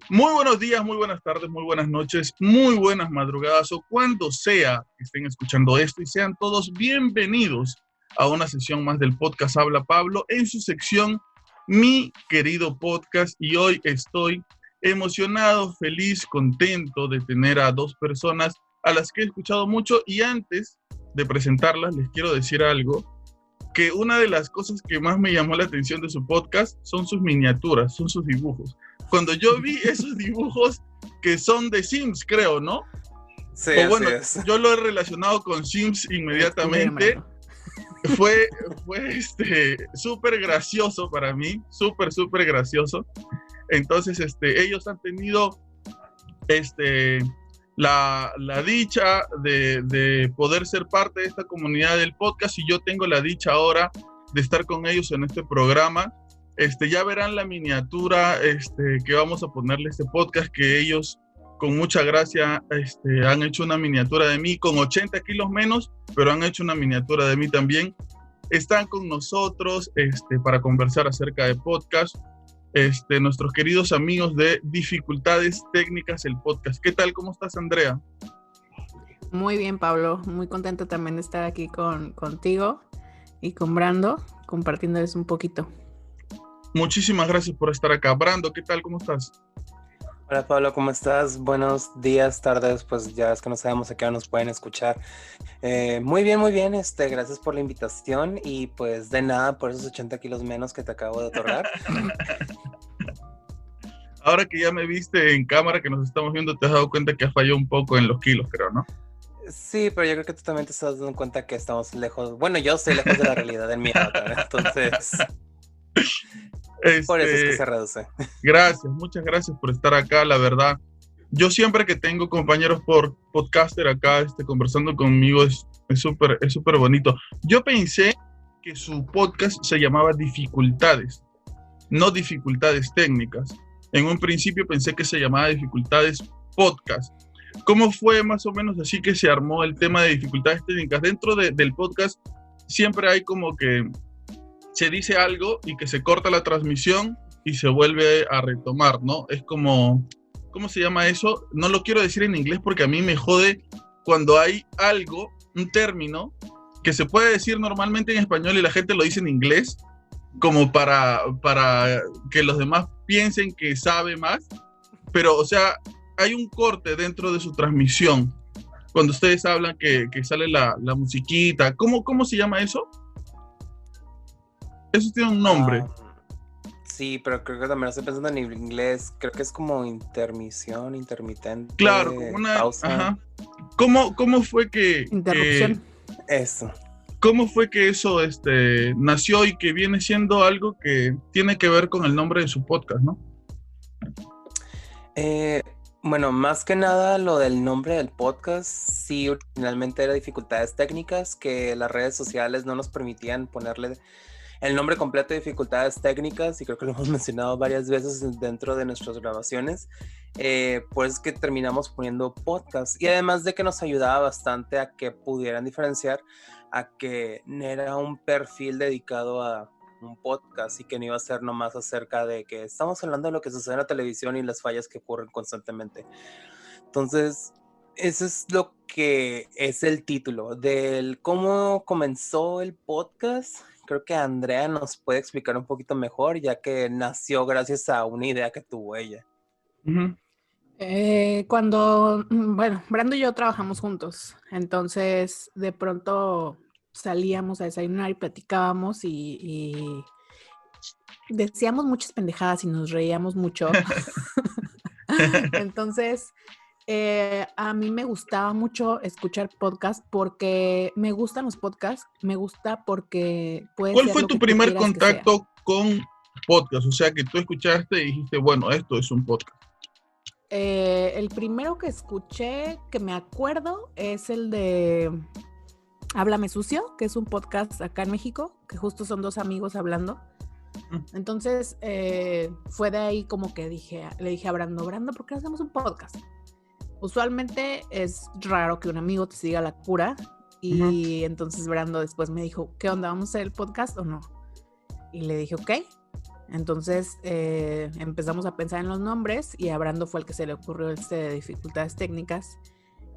Muy buenos días, muy buenas tardes, muy buenas noches, muy buenas madrugadas o cuando sea que estén escuchando esto y sean todos bienvenidos a una sesión más del podcast Habla Pablo en su sección Mi Querido Podcast, y hoy estoy emocionado, feliz, contento de tener a dos personas a las que he escuchado mucho, y antes de presentarlas les quiero decir algo, que una de las cosas que más me llamó la atención de su podcast son sus miniaturas, son sus dibujos. Cuando yo vi esos dibujos que son de Sims, creo, ¿no? Sí, O bueno, así es. yo lo he relacionado con Sims inmediatamente. Fue súper gracioso para mí, súper gracioso. Entonces, ellos han tenido la dicha de poder ser parte de esta comunidad del podcast, y yo tengo la dicha ahora de estar con ellos en este programa. Ya verán la miniatura que vamos a ponerle a este podcast, que ellos con mucha gracia han hecho una miniatura de mí con 80 kilos menos, pero han hecho una miniatura de mí también. Están con nosotros para conversar acerca de podcast. Nuestros queridos amigos de Dificultades Técnicas, el podcast. ¿Qué tal? ¿Cómo estás, Andrea? Muy bien, Pablo. Muy contento también de estar aquí contigo y con Brando, compartiéndoles un poquito. Muchísimas gracias por estar acá. Brando, ¿qué tal? ¿Cómo estás? Hola Pablo, ¿cómo estás? Buenos días, tardes, pues ya es que no sabemos a qué hora nos pueden escuchar. Muy bien, gracias por la invitación y pues de nada por esos 80 kilos menos que te acabo de otorgar. Ahora que ya me viste en cámara, que nos estamos viendo, te has dado cuenta que has fallado un poco en los kilos, creo, ¿no? Sí, pero yo creo que tú también te estás dando cuenta que estamos lejos. Bueno, yo estoy lejos de la realidad en mi avatar, entonces por eso es que se reduce. Gracias, muchas gracias por estar acá, la verdad. Yo siempre que tengo compañeros por podcaster acá conversando conmigo es súper bonito. Yo pensé que su podcast se llamaba Dificultades, no Dificultades Técnicas. En un principio pensé que se llamaba Dificultades Podcast. ¿Cómo fue más o menos así que se armó el tema de dificultades técnicas? Dentro del podcast siempre hay como que se dice algo y que se corta la transmisión y se vuelve a retomar, ¿no? Es como, ¿cómo se llama eso? No lo quiero decir en inglés porque a mí me jode cuando hay algo, un término, que se puede decir normalmente en español y la gente lo dice en inglés, como para que los demás piensen que sabe más, pero, o sea, hay un corte dentro de su transmisión. Cuando ustedes hablan que sale la musiquita, ¿cómo se llama eso? Eso tiene un nombre. Sí, pero creo que también estoy pensando en inglés. Creo que es como intermisión, intermitente. Claro, como una pausa. Ajá. ¿Cómo fue que Interrupción. Eso. ¿Cómo fue que eso nació y que viene siendo algo que tiene que ver con el nombre de su podcast, ¿no? Bueno, más que nada lo del nombre del podcast, sí, originalmente era Dificultades Técnicas, que las redes sociales no nos permitían ponerle el nombre completo de Dificultades Técnicas, y creo que lo hemos mencionado varias veces dentro de nuestras grabaciones, pues que terminamos poniendo podcast, y además de que nos ayudaba bastante a que pudieran diferenciar a que no era un perfil dedicado a un podcast y que no iba a ser nomás acerca de que estamos hablando de lo que sucede en la televisión y las fallas que ocurren constantemente. Entonces, eso es lo que es el título del cómo comenzó el podcast. Creo que Andrea nos puede explicar un poquito mejor, ya que nació gracias a una idea que tuvo ella. Uh-huh. Bueno, Brando y yo trabajamos juntos, entonces de pronto salíamos a desayunar y platicábamos y decíamos muchas pendejadas y nos reíamos mucho. Entonces, a mí me gustaba mucho escuchar podcasts porque me gustan los podcasts, me gusta porque puede ¿Cuál ser fue lo tu que tú primer quieras que sea. contacto con podcast? O sea, que tú escuchaste y dijiste, bueno, esto es un podcast. El primero que escuché, que me acuerdo, es el de Háblame Sucio, que es un podcast acá en México, que justo son dos amigos hablando. Entonces, fue de ahí como que le dije a Brando, ¿por qué no hacemos un podcast? Usualmente es raro que un amigo te siga la cura, y entonces Brando después me dijo, ¿qué onda? ¿Vamos a hacer el podcast o no? Y le dije, ok. Entonces empezamos a pensar en los nombres y a Brando fue el que se le ocurrió de dificultades técnicas.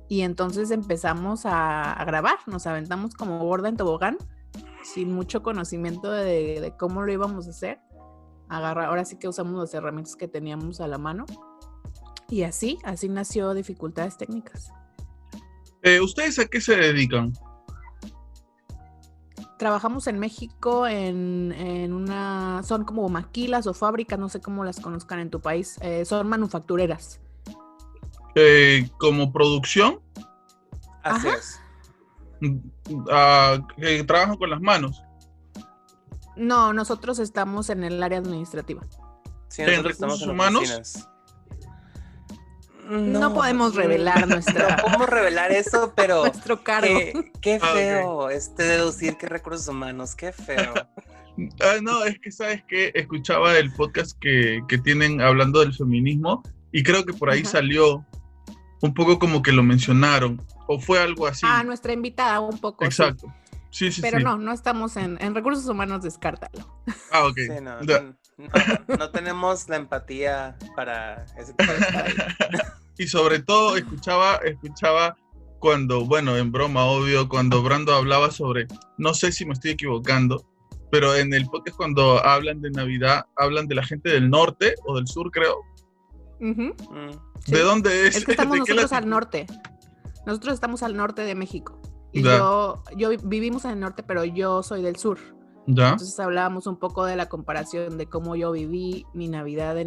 Y entonces empezamos a grabar, nos aventamos como borda en tobogán, sin mucho conocimiento de cómo lo íbamos a hacer. Ahora sí que usamos las herramientas que teníamos a la mano. Y así nació Dificultades Técnicas. ¿Ustedes a qué se dedican? Trabajamos en México son como maquilas o fábricas, no sé cómo las conozcan en tu país, son manufactureras. ¿Como producción? Así Ajá. es. Que trabajan con las manos. No, nosotros estamos en el área administrativa. Sí, ¿En nosotros estamos recursos en humanos? oficinas. No podemos revelar No podemos revelar eso, pero nuestro cargo. qué feo deducir que recursos humanos, qué feo. No, es que sabes que escuchaba el podcast que tienen hablando del feminismo y creo que por ahí Ajá. salió un poco como que lo mencionaron o fue algo así. Nuestra invitada un poco. Exacto. Sí. Pero sí. no estamos en recursos humanos, descártalo. Ok. Sí, no tenemos la empatía para ese tipo de cosas. Y sobre todo escuchaba cuando, bueno, en broma, obvio, cuando Brando hablaba sobre, no sé si me estoy equivocando, pero en el podcast cuando hablan de Navidad, hablan de la gente del norte o del sur, creo. Uh-huh. ¿De Sí. dónde es? Es que estamos ¿De qué nosotros al latitud? norte. Nosotros estamos al norte de México. Y Ya. yo vivimos en el norte, pero yo soy del sur. ¿Ya? Entonces hablábamos un poco de la comparación de cómo yo viví mi Navidad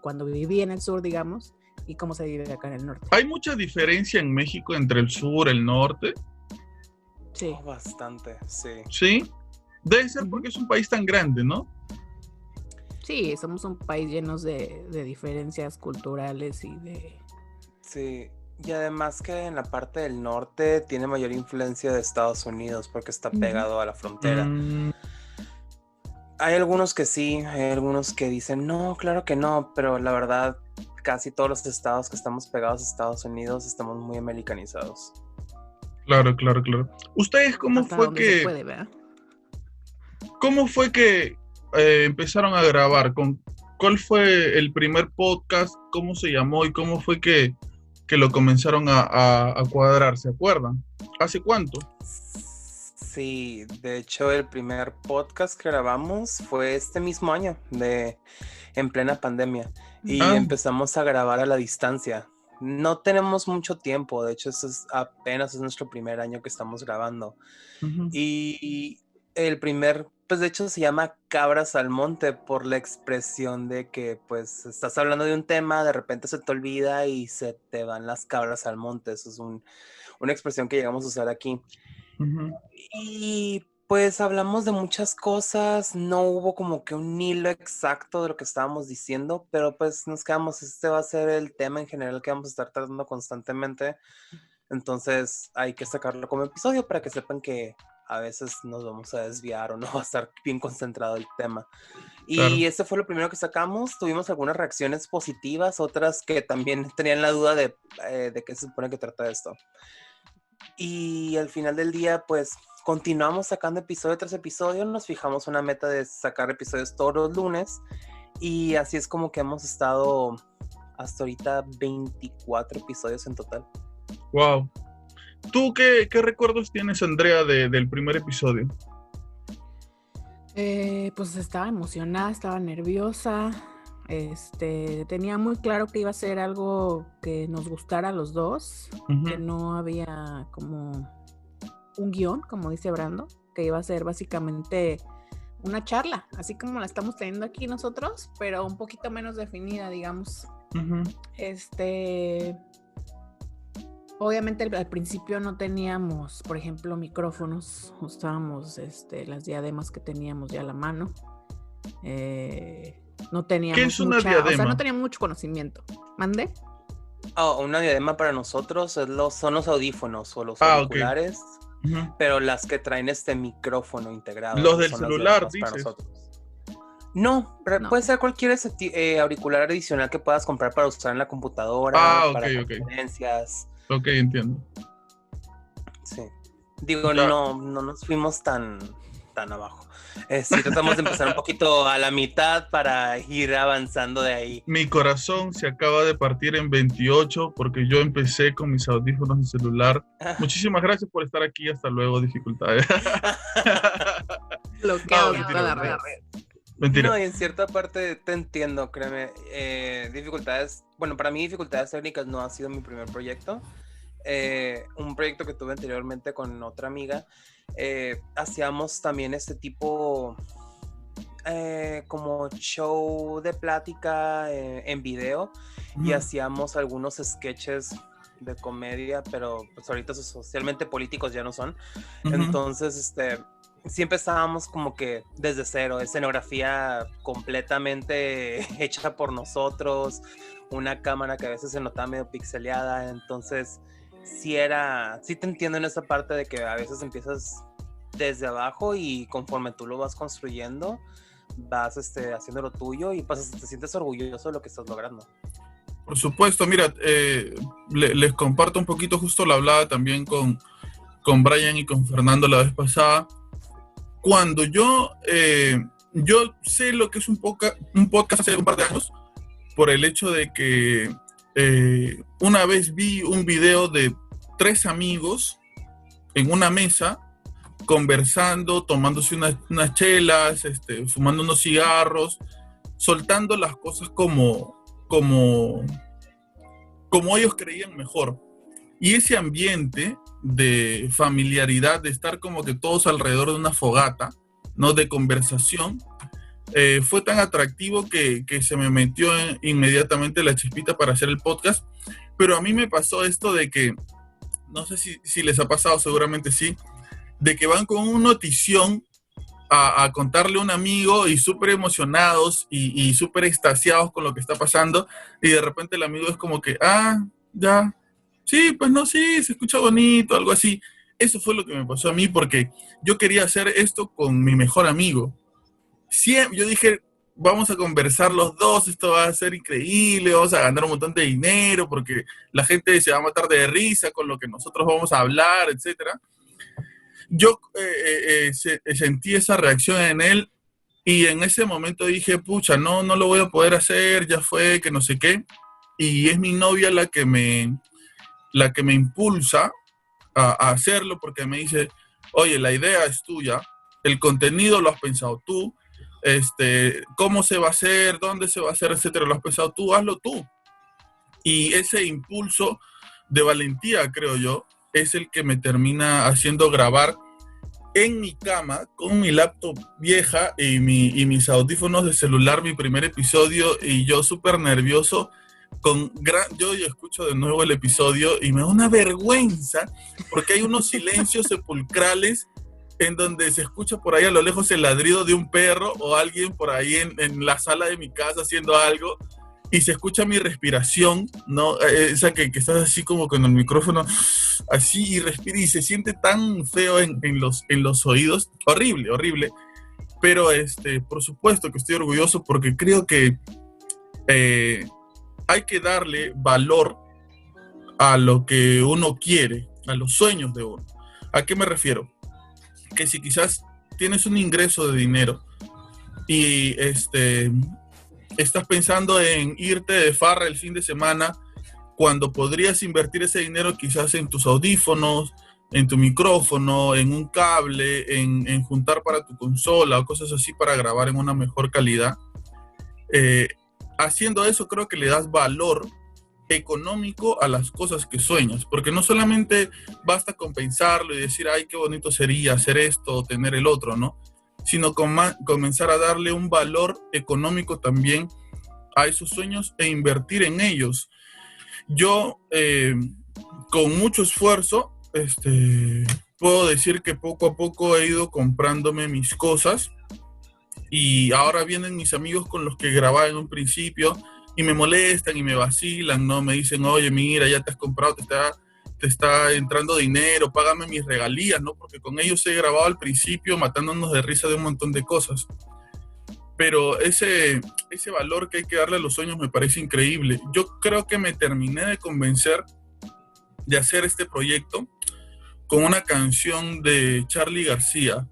cuando viví en el sur, digamos, y cómo se vive acá en el norte. ¿Hay mucha diferencia en México entre el sur y el norte? Sí. Oh, bastante, sí. ¿Sí? Debe ser porque es un país tan grande, ¿no? Sí, somos un país llenos de diferencias culturales y de... Sí, y además que en la parte del norte tiene mayor influencia de Estados Unidos porque está pegado a la frontera. Hay algunos que sí, hay algunos que dicen, no, claro que no, pero la verdad, casi todos los estados que estamos pegados a Estados Unidos estamos muy americanizados. Claro. ¿Ustedes cómo hasta fue donde que... se puede, ¿verdad? ¿Cómo fue que empezaron a grabar? ¿Cuál fue el primer podcast? ¿Cómo se llamó? ¿Y cómo fue que lo comenzaron a cuadrar? ¿Se acuerdan? ¿Hace cuánto? Sí, de hecho el primer podcast que grabamos fue este mismo año, en plena pandemia, y empezamos a grabar a la distancia. No tenemos mucho tiempo, de hecho apenas es nuestro primer año que estamos grabando. Uh-huh. Y el primer, pues de hecho se llama Cabras al Monte por la expresión de que pues estás hablando de un tema, de repente se te olvida y se te van las cabras al monte. Eso es una expresión que llegamos a usar aquí. Uh-huh. Y pues hablamos de muchas cosas, no hubo como que un hilo exacto de lo que estábamos diciendo, pero pues nos quedamos, este va a ser el tema en general que vamos a estar tratando constantemente. Entonces hay que sacarlo como episodio para que sepan que a veces nos vamos a desviar o no va a estar bien concentrado el tema. Claro. Y este fue lo primero que sacamos. Tuvimos algunas reacciones positivas, otras que también tenían la duda de qué se supone que trata esto. Y al final del día, pues continuamos sacando episodio tras episodio. Nos fijamos una meta de sacar episodios todos los lunes. Y así es como que hemos estado hasta ahorita 24 episodios en total. Wow. ¿Tú qué recuerdos tienes, Andrea, del primer episodio? Pues estaba emocionada, estaba nerviosa. Tenía muy claro que iba a ser algo que nos gustara a los dos, Uh-huh. que no había como un guión, como dice Brando, que iba a ser básicamente una charla, así como la estamos teniendo aquí nosotros, pero un poquito menos definida, digamos. Uh-huh. Obviamente al principio no teníamos, por ejemplo, micrófonos, usábamos las diademas que teníamos ya a la mano. No teníamos ¿Qué es una diadema? O sea, no teníamos mucho conocimiento. ¿Mande? Una diadema para nosotros son los audífonos o los auriculares, okay. Uh-huh. pero las que traen este micrófono integrado. Los del celular, dices. Para nosotros. No, puede ser cualquier auricular adicional que puedas comprar para usar en la computadora, para conferencias. Ok, entiendo. Sí. Digo, no nos fuimos tan tan abajo. Sí, tratamos de empezar un poquito a la mitad para ir avanzando de ahí. Mi corazón se acaba de partir en 28 porque yo empecé con mis audífonos de celular. Muchísimas gracias por estar aquí. Hasta luego, dificultades. Bloqueado No, de toda la red. Mentira. No, y en cierta parte te entiendo, créeme. Dificultades, bueno, para mí dificultades técnicas no ha sido mi primer proyecto. Un proyecto que tuve anteriormente con otra amiga, hacíamos también este tipo como show de plática en video y hacíamos algunos sketches de comedia, pero pues ahorita socialmente políticos ya no son. Entonces, siempre estábamos como que desde cero, escenografía completamente hecha por nosotros, una cámara que a veces se notaba medio pixeleada, entonces sí te entiendo en esa parte de que a veces empiezas desde abajo y conforme tú lo vas construyendo, vas haciendo lo tuyo y pues te sientes orgulloso de lo que estás logrando. Por supuesto, mira, les comparto un poquito, justo lo hablaba también con Brian y con Fernando la vez pasada. Cuando yo sé lo que es un podcast hace un par de años, por el hecho de que una vez vi un video de 3 amigos en una mesa conversando, tomándose unas chelas, fumando unos cigarros, soltando las cosas como ellos creían mejor. Y ese ambiente de familiaridad, de estar como que todos alrededor de una fogata, ¿no? De conversación, fue tan atractivo que se me metió inmediatamente la chispita para hacer el podcast. Pero a mí me pasó esto de que, no sé si les ha pasado, seguramente sí, de que van con una notición a contarle a un amigo y súper emocionados y súper extasiados con lo que está pasando, y de repente el amigo es como que, ya, sí, pues no, sí, se escucha bonito, algo así. Eso fue lo que me pasó a mí, porque yo quería hacer esto con mi mejor amigo. Yo dije, vamos a conversar los dos, esto va a ser increíble, vamos a ganar un montón de dinero, porque la gente se va a matar de risa con lo que nosotros vamos a hablar, etcétera. Yo sentí esa reacción en él y en ese momento dije, pucha, no lo voy a poder hacer, ya fue, que no sé qué. Y es mi novia la que me impulsa a hacerlo, porque me dice, oye, la idea es tuya, el contenido lo has pensado tú, cómo se va a hacer, dónde se va a hacer, etcétera, lo has pensado tú, hazlo tú. Y ese impulso de valentía, creo yo, es el que me termina haciendo grabar en mi cama con mi laptop vieja y mis audífonos de celular mi primer episodio, y yo súper nervioso. Yo escucho de nuevo el episodio y me da una vergüenza porque hay unos silencios sepulcrales en donde se escucha por ahí a lo lejos el ladrido de un perro o alguien por ahí en la sala de mi casa haciendo algo, y se escucha mi respiración, ¿no? Esa que estás así como con el micrófono, así, y respira, y se siente tan feo en los oídos. Horrible, horrible. Pero por supuesto que estoy orgulloso, porque creo que hay que darle valor a lo que uno quiere, a los sueños de uno. ¿A qué me refiero? Que si quizás tienes un ingreso de dinero y estás pensando en irte de farra el fin de semana, cuando podrías invertir ese dinero quizás en tus audífonos, en tu micrófono, en un cable, en juntar para tu consola o cosas así para grabar en una mejor calidad. Haciendo eso creo que le das valor económico a las cosas que sueñas, porque no solamente basta con pensarlo y decir, ay, qué bonito sería hacer esto o tener el otro, ¿no? Sino comenzar a darle un valor económico también a esos sueños e invertir en ellos. Yo, con mucho esfuerzo, puedo decir que poco a poco he ido comprándome mis cosas, y ahora vienen mis amigos con los que grababa en un principio y me molestan y me vacilan, ¿no? Me dicen, oye, mira, ya te has comprado, te está entrando dinero, págame mis regalías, ¿no? Porque con ellos he grabado al principio matándonos de risa de un montón de cosas. Pero ese valor que hay que darle a los sueños me parece increíble. Yo creo que me terminé de convencer de hacer este proyecto con una canción de Charly García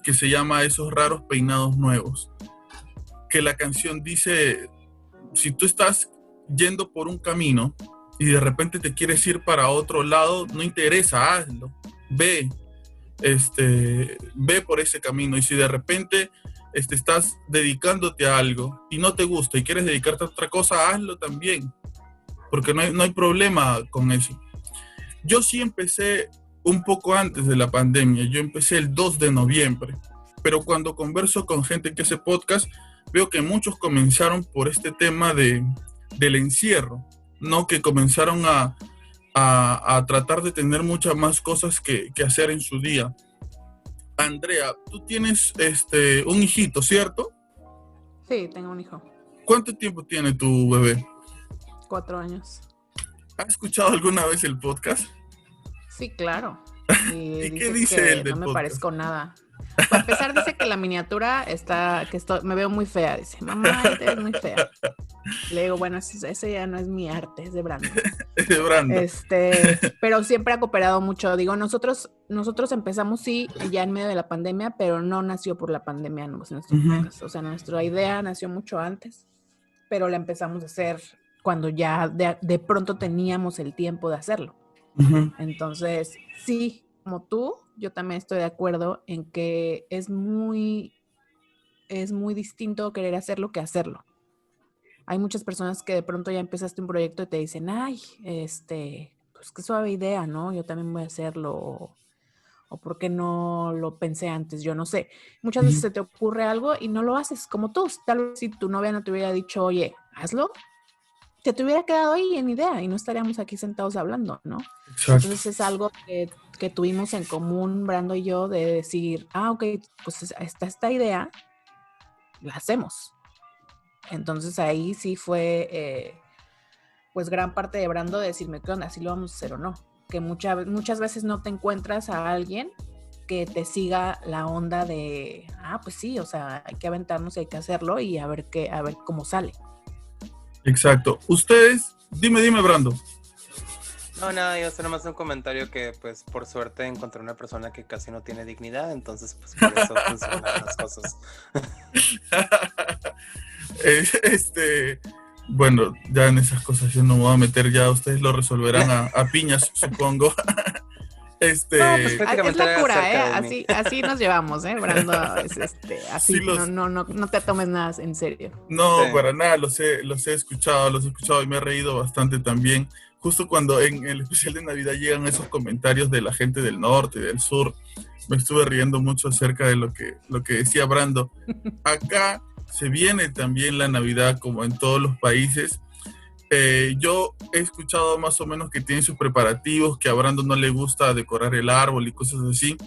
que se llama Esos raros peinados nuevos, que la canción dice, si tú estás yendo por un camino y de repente te quieres ir para otro lado, no interesa, hazlo, ve, ve por ese camino. Y si de repente estás dedicándote a algo y no te gusta y quieres dedicarte a otra cosa, hazlo también, porque no hay problema con eso. Yo sí empecé un poco antes de la pandemia, yo empecé el 2 de noviembre, pero cuando converso con gente que hace podcast, veo que muchos comenzaron por este tema del encierro, ¿no? Que comenzaron a tratar de tener muchas más cosas que hacer en su día. Andrea, tú tienes un hijito, ¿cierto? Sí, tengo un hijo. ¿Cuánto tiempo tiene tu bebé? 4 años. ¿Has escuchado alguna vez el podcast? Sí, claro. ¿Y qué dice él del no me podcast? parezco nada. Para empezar, dice que la miniatura me veo muy fea. Dice, mamá, te ves muy fea. Le digo, bueno, ese ya no es mi arte, es de Brando. Es de Brando. Pero siempre ha cooperado mucho. Digo, nosotros empezamos, sí, ya en medio de la pandemia, pero no nació por la pandemia, no, nuestro podcast. O sea, nuestra idea nació mucho antes, pero la empezamos a hacer cuando ya de pronto teníamos el tiempo de hacerlo. Entonces, sí, como tú, yo también estoy de acuerdo en que es muy distinto querer hacerlo que hacerlo. Hay muchas personas que de pronto ya empezaste un proyecto y te dicen, ay, pues qué suave idea, ¿no? Yo también voy a hacerlo, o por qué no lo pensé antes, yo no sé. Muchas veces se te ocurre algo y no lo haces, como tú. Tal vez si tu novia no te hubiera dicho, oye, hazlo, te hubiera quedado ahí en idea y no estaríamos aquí sentados hablando, ¿no? Exacto. Entonces es algo que tuvimos en común, Brando y yo, de decir, ok, pues está esta idea, la hacemos. Entonces ahí sí fue, pues gran parte de Brando de decirme, ¿qué onda? ¿Si lo vamos a hacer o no? Que muchas veces no te encuentras a alguien que te siga la onda de, pues sí, o sea, hay que aventarnos y hay que hacerlo y a ver cómo sale. Exacto. Ustedes, dime, Brando. No, nada, yo hacer más un comentario que, pues, por suerte encontré una persona que casi no tiene dignidad, entonces, pues, por eso funcionan las cosas. Bueno, ya en esas cosas yo no me voy a meter, ya ustedes lo resolverán a piñas, supongo. No, pues, es locura, así nos llevamos, Brando, así, sí, no te tomes nada en serio. No, sí. Para nada, los he escuchado y me he reído bastante también. Justo cuando en el especial de Navidad llegan esos comentarios de la gente del norte y del sur, me estuve riendo mucho acerca de lo que decía Brando. Acá se viene también la Navidad como en todos los países. Yo he escuchado más o menos que tienen sus preparativos, que a Brando no le gusta decorar el árbol y cosas así.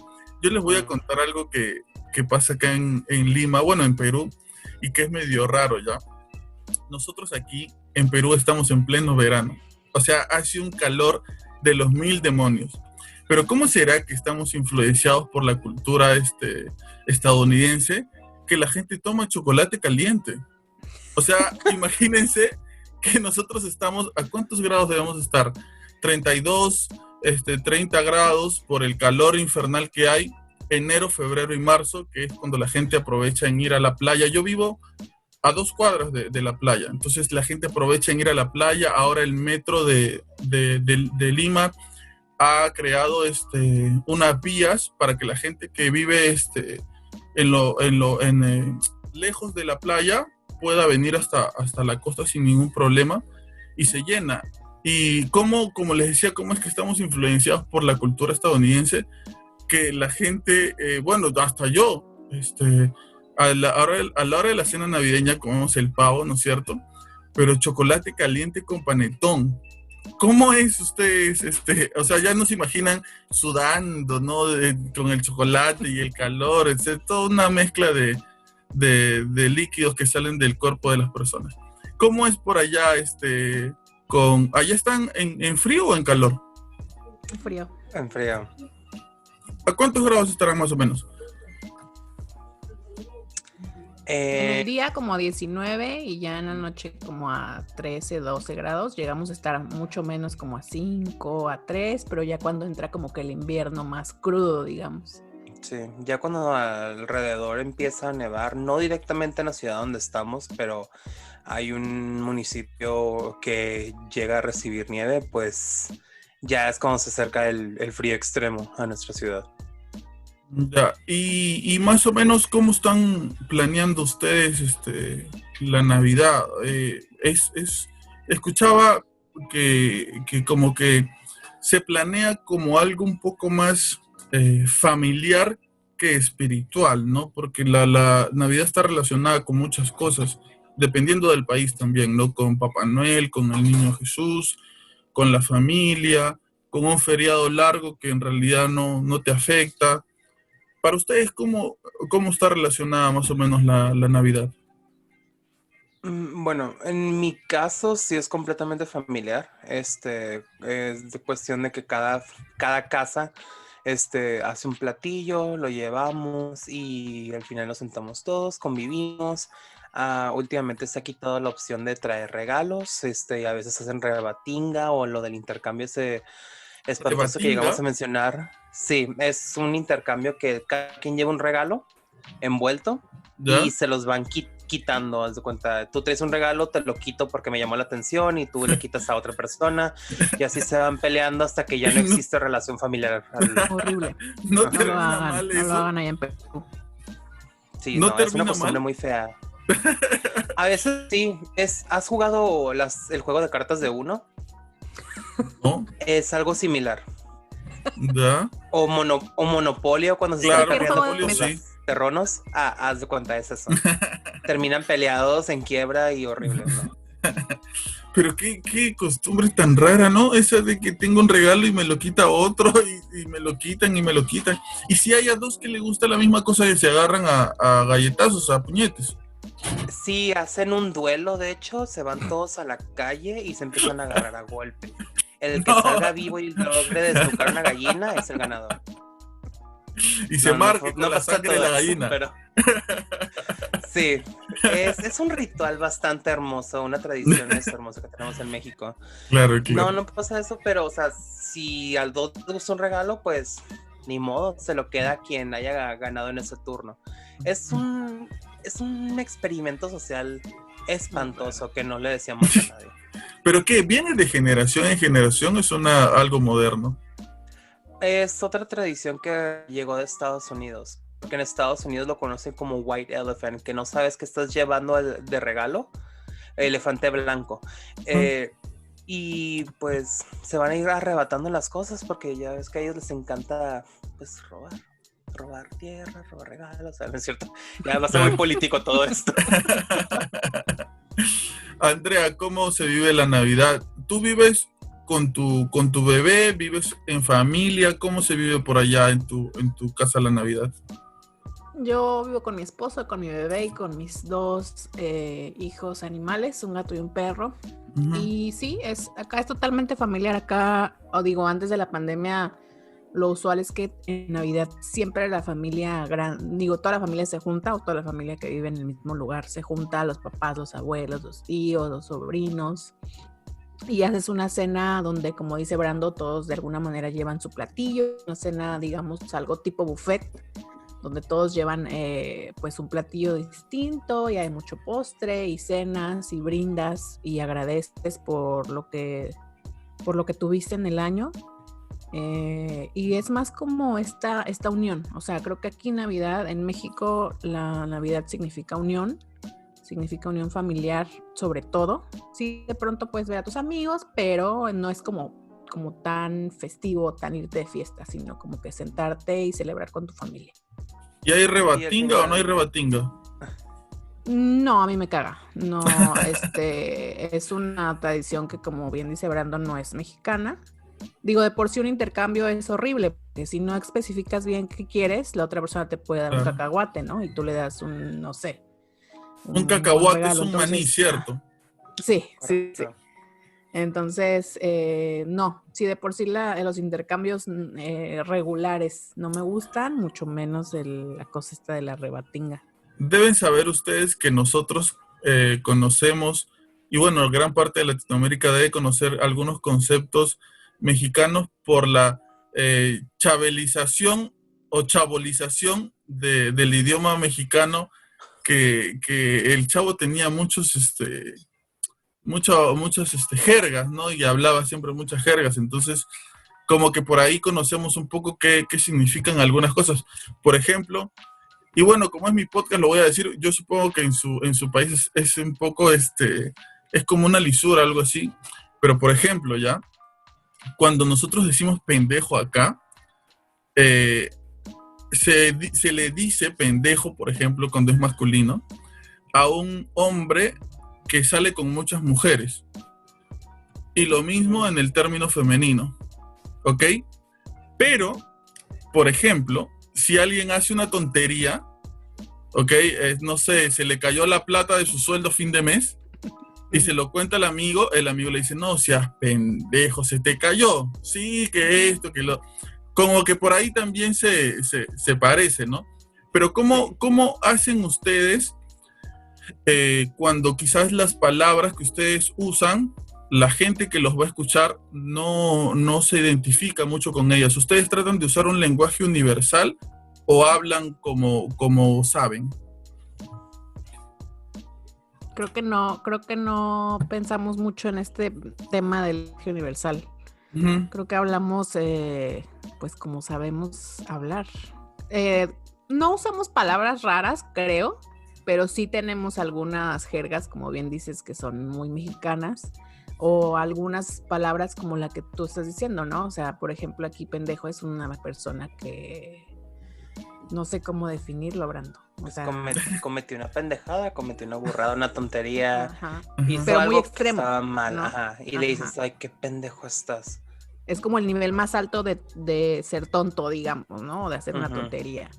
Yo les voy a contar algo que pasa acá en Lima, bueno, en Perú, y que es medio raro ya. Nosotros aquí en Perú estamos en pleno verano. O sea, hace un calor de los 1000 demonios. Pero ¿cómo será que estamos influenciados por la cultura estadounidense que la gente toma chocolate caliente? O sea, imagínense que nosotros estamos, ¿a cuántos grados debemos estar? 32, 30 grados por el calor infernal que hay, enero, febrero y marzo, que es cuando la gente aprovecha en ir a la playa. Yo vivo a 2 cuadras de la playa, entonces la gente aprovecha en ir a la playa. Ahora el metro de Lima ha creado unas vías para que la gente que vive lejos de la playa pueda venir hasta la costa sin ningún problema y se llena. Y como les decía, cómo es que estamos influenciados por la cultura estadounidense, que la gente, bueno, hasta yo, a la hora de la cena navideña comemos el pavo, ¿no es cierto? Pero chocolate caliente con panetón. ¿Cómo es ustedes? O sea, ya nos imaginan sudando, ¿no? Con el chocolate y el calor, etc. Toda una mezcla de líquidos que salen del cuerpo de las personas. ¿Cómo es por allá? ¿Allá están en frío o en calor? En frío. En frío. ¿A cuántos grados estarán más o menos? En el día como a 19 y ya en la noche como a 13, 12 grados. Llegamos a estar mucho menos, como a 5, a 3, pero ya cuando entra como que el invierno más crudo, digamos. Sí, ya cuando alrededor empieza a nevar, no directamente en la ciudad donde estamos, pero hay un municipio que llega a recibir nieve, pues ya es cuando se acerca el frío extremo a nuestra ciudad. Ya, y más o menos, ¿cómo están planeando ustedes la Navidad? Escuchaba que como que se planea como algo un poco más familiar que espiritual, ¿no? Porque la Navidad está relacionada con muchas cosas, dependiendo del país también, ¿no? Con Papá Noel, con el Niño Jesús, con la familia, con un feriado largo que en realidad no te afecta. Para ustedes, ¿cómo está relacionada más o menos la Navidad? Bueno, en mi caso sí es completamente familiar. Es de cuestión de que cada casa hace un platillo, lo llevamos y al final nos sentamos todos, convivimos. Últimamente se ha quitado la opción de traer regalos, y a veces hacen rebatinga o lo del intercambio ese espantoso que ¿Rebatinga? llegamos a mencionar. Sí, es un intercambio que cada quien lleva un regalo envuelto ¿Ya? y se los van quitando, haz de cuenta, tú traes un regalo, te lo quito porque me llamó la atención y tú le quitas a otra persona y así se van peleando hasta que ya no No, existe relación familiar. Horrible. no No lo termina hagan, mal no lo eso. hagan allá en Perú. Sí, No no, es una termina costumbre mal. muy fea. A veces sí, ¿has jugado el juego de cartas de uno? No, Es algo similar. ya. O Monopolio cuando se están Claro, Cualquier peleando juego de Monopolio por mesa. los sí. terrenos. Haz de cuenta, es eso. Terminan peleados en quiebra y horrible, ¿no? Pero qué costumbre tan rara, ¿no? Esa de que tengo un regalo y me lo quita otro y me lo quitan y me lo quitan. Y si hay a dos que le gusta la misma cosa que se agarran a galletazos, a puñetes. Sí, hacen un duelo, de hecho, se van todos a la calle y se empiezan a agarrar a golpe. El que salga No. vivo y logre desnucar una gallina es el ganador. Y se No, no, marque con no la pasa sangre de todo la eso, gallina. pero sí, es un ritual bastante hermoso, una tradición hermosa que tenemos en México. Claro, No, claro. no pasa eso, pero, o sea, si al dos le gusta un regalo, pues ni modo, se lo queda quien haya ganado en ese turno. Es un experimento social espantoso que no le decíamos a nadie. ¿Pero qué? ¿Viene de generación en generación? ¿Es algo moderno? Es otra tradición que llegó de Estados Unidos, porque en Estados Unidos lo conocen como White Elephant, que no sabes qué estás llevando de regalo, elefante blanco. Y pues se van a ir arrebatando las cosas porque ya ves que a ellos les encanta pues robar tierra, robar regalos, ¿no es cierto? Ya va a ser muy Claro. político todo esto. Andrea, ¿cómo se vive la Navidad? ¿Tú vives con tu bebé? ¿Vives en familia? ¿Cómo se vive por allá en tu casa la Navidad? Yo vivo con mi esposo, con mi bebé y con mis dos hijos animales, un gato y un perro. Ujú. Y sí, acá es totalmente familiar. Acá, o digo, antes de la pandemia, lo usual es que en Navidad siempre la familia, toda la familia se junta, o toda la familia que vive en el mismo lugar se junta, los papás, los abuelos, los tíos, los sobrinos. Y haces una cena donde, como dice Brando, todos de alguna manera llevan su platillo, una cena, digamos, algo tipo buffet, donde todos llevan pues un platillo distinto y hay mucho postre y cenas y brindas y agradeces por lo que tuviste en el año. Y es más como esta unión. O sea, creo que aquí Navidad, en México, la Navidad significa unión familiar sobre todo. Sí, de pronto puedes ver a tus amigos, pero no es como tan festivo, tan irte de fiesta, sino como que sentarte y celebrar con tu familia. ¿Y hay Y al rebatinga o no hay final, rebatinga? No, a mí me caga. No, es una tradición que, como bien dice Brandon, no es mexicana. Digo, de por sí un intercambio es horrible, porque si no especificas bien qué quieres, la otra persona te puede dar un Claro. cacahuate, ¿no? Y tú le das no sé, Un un buen cacahuate es regalo. un maní, Entonces, ¿cierto? sí. correcto. Entonces, no, si de por sí los intercambios regulares no me gustan, mucho menos la cosa esta de la rebatinga. Deben saber ustedes que nosotros conocemos, y bueno, gran parte de Latinoamérica debe conocer algunos conceptos mexicanos por la chabelización o chabolización del idioma mexicano, que el chavo tenía muchas jergas, ¿no? Y hablaba siempre muchas jergas, entonces como que por ahí conocemos un poco qué significan algunas cosas. Por ejemplo, y bueno, como es mi podcast, lo voy a decir, yo supongo que en su país es un poco, es como una lisura, algo así, pero por ejemplo, ya, cuando nosotros decimos pendejo acá, se le dice pendejo, por ejemplo, cuando es masculino, a un hombre que sale con muchas mujeres. Y lo mismo en el término femenino, ¿ok? Pero, por ejemplo, si alguien hace una tontería, ¿ok? No sé, se le cayó la plata de su sueldo a fin de mes y se lo cuenta al amigo, el amigo le dice, no seas pendejo, se te cayó. Sí, que esto, que lo... Como que por ahí también se parece, ¿no? Pero ¿cómo hacen ustedes cuando quizás las palabras que ustedes usan, la gente que los va a escuchar no se identifica mucho con ellas? ¿Ustedes tratan de usar un lenguaje universal o hablan como saben? Creo que no pensamos mucho en este tema del lenguaje universal. Uh-huh. Creo que hablamos, pues como sabemos hablar. No usamos palabras raras, creo, pero sí tenemos algunas jergas, como bien dices, que son muy mexicanas, o algunas palabras como la que tú estás diciendo, ¿no? O sea, por ejemplo, aquí pendejo es una persona que no sé cómo definirlo, Brando. O sea, cometió una pendejada, cometió una burrada, una tontería. Ajá. Hizo pero algo muy extremo, que estaba mal, ¿no? Ajá. Y le dices, ay, qué pendejo estás. Es como el nivel más alto de ser tonto, digamos, ¿no? De hacer una tontería.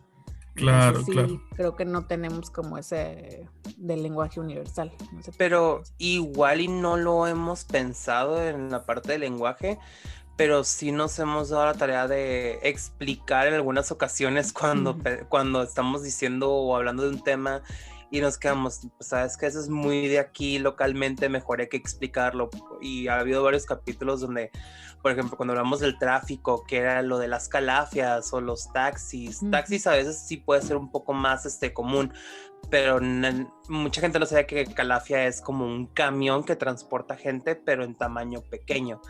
Claro, entonces, sí, claro. Creo que no tenemos como ese del lenguaje universal. No sé, pero igual y no lo hemos pensado en la parte del lenguaje, pero sí nos hemos dado la tarea de explicar en algunas ocasiones cuando estamos diciendo o hablando de un tema y nos quedamos, pues, sabes que eso es muy de aquí localmente, mejor hay que explicarlo. Y ha habido varios capítulos donde, por ejemplo, cuando hablamos del tráfico, que era lo de las calafias o los taxis. Taxis a veces sí puede ser un poco más común, pero mucha gente no sabe que calafia es como un camión que transporta gente, pero en tamaño pequeño.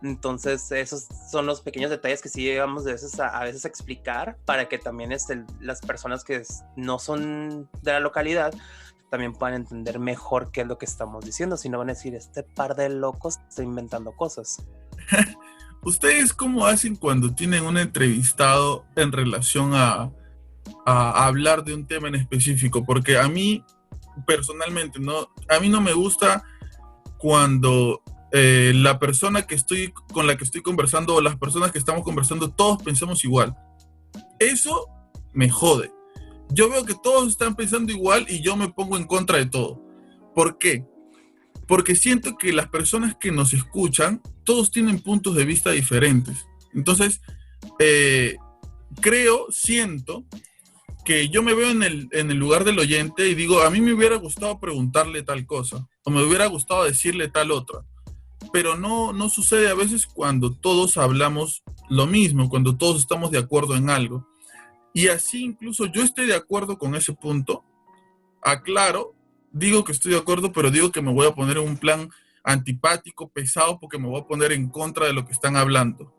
Entonces esos son los pequeños detalles que sí llegamos a veces a explicar para que también las personas que no son de la localidad también puedan entender mejor qué es lo que estamos diciendo, si no van a decir, este par de locos está inventando cosas. ¿Ustedes cómo hacen cuando tienen un entrevistado en relación a hablar de un tema en específico? Porque a mí personalmente a mí no me gusta cuando la persona con la que estoy conversando o las personas que estamos conversando, todos pensamos igual. Eso me jode. Yo veo que todos están pensando igual y yo me pongo en contra de todo. ¿Por qué? Porque siento que las personas que nos escuchan, todos tienen puntos de vista diferentes. Entonces, siento que yo me veo en el lugar del oyente y digo, a mí me hubiera gustado preguntarle tal cosa, o me hubiera gustado decirle tal otra. Pero no sucede a veces cuando todos hablamos lo mismo, cuando todos estamos de acuerdo en algo. Y así incluso yo estoy de acuerdo con ese punto, aclaro, digo que estoy de acuerdo, pero digo que me voy a poner en un plan antipático, pesado, porque me voy a poner en contra de lo que están hablando.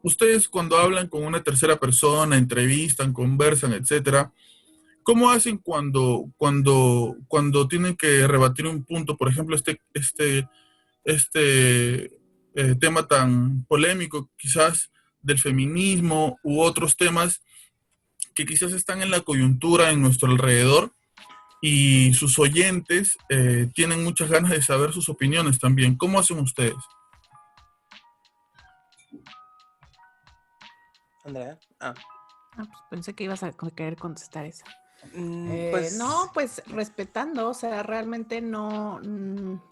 Ustedes cuando hablan con una tercera persona, entrevistan, conversan, etcétera, ¿cómo hacen cuando tienen que rebatir un punto? Por ejemplo, tema tan polémico quizás del feminismo u otros temas que quizás están en la coyuntura en nuestro alrededor y sus oyentes tienen muchas ganas de saber sus opiniones también. ¿Cómo hacen ustedes? Andrea. Pues pensé que ibas a querer contestar eso. Pues no, pues respetando, o sea, realmente no,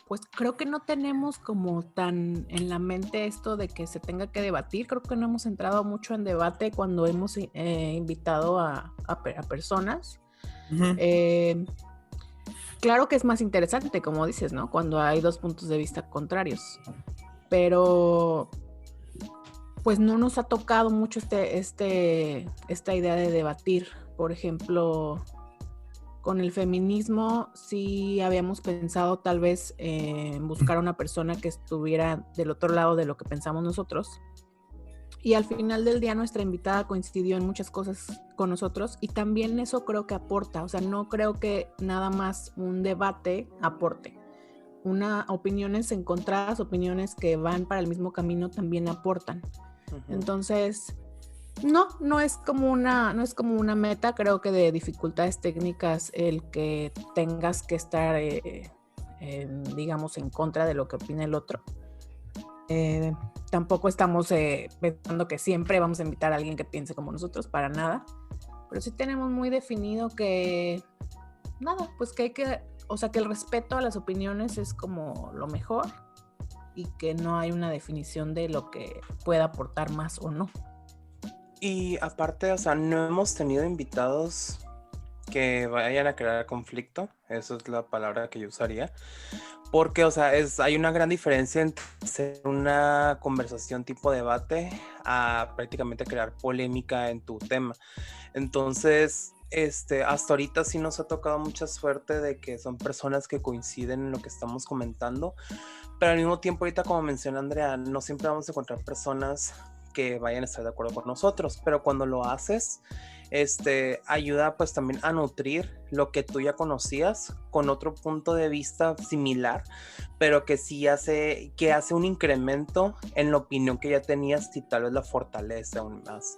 pues creo que no tenemos como tan en la mente esto de que se tenga que debatir. Creo que no hemos entrado mucho en debate cuando hemos invitado a personas. Uh-huh. Claro que es más interesante, como dices, ¿no? Cuando hay dos puntos de vista contrarios, pero pues no nos ha tocado mucho esta idea de debatir. Por ejemplo, con el feminismo sí habíamos pensado tal vez en buscar a una persona que estuviera del otro lado de lo que pensamos nosotros. Y al final del día nuestra invitada coincidió en muchas cosas con nosotros y también eso creo que aporta. O sea, no creo que nada más un debate aporte. Opiniones encontradas, opiniones que van para el mismo camino también aportan. Entonces, no es como una meta, creo que de dificultades técnicas el que tengas que estar, digamos, en contra de lo que opina el otro. Tampoco estamos pensando que siempre vamos a invitar a alguien que piense como nosotros, para nada. Pero sí tenemos muy definido que, nada, pues que que el respeto a las opiniones es como lo mejor y que no hay una definición de lo que pueda aportar más o no. Y aparte, o sea, no hemos tenido invitados que vayan a crear conflicto, eso es la palabra que yo usaría, porque, o sea, hay una gran diferencia entre hacer una conversación tipo debate a prácticamente crear polémica en tu tema. Entonces, hasta ahorita sí nos ha tocado mucha suerte de que son personas que coinciden en lo que estamos comentando, pero al mismo tiempo ahorita, como menciona Andrea, no siempre vamos a encontrar personas que vayan a estar de acuerdo con nosotros, pero cuando lo haces, ayuda pues también a nutrir lo que tú ya conocías con otro punto de vista similar, pero que sí hace un incremento en la opinión que ya tenías y tal vez la fortalece aún más.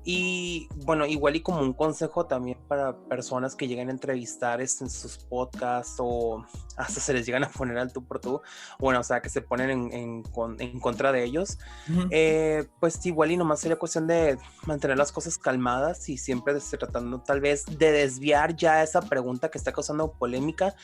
Y bueno, igual y como un consejo también para personas que llegan a entrevistar en sus podcasts o hasta se les llegan a poner al tú por tú, bueno, o sea, que se ponen en contra de ellos, pues igual y nomás sería cuestión de mantener las cosas calmadas y siempre tratando tal vez de desviar ya esa pregunta que está causando polémica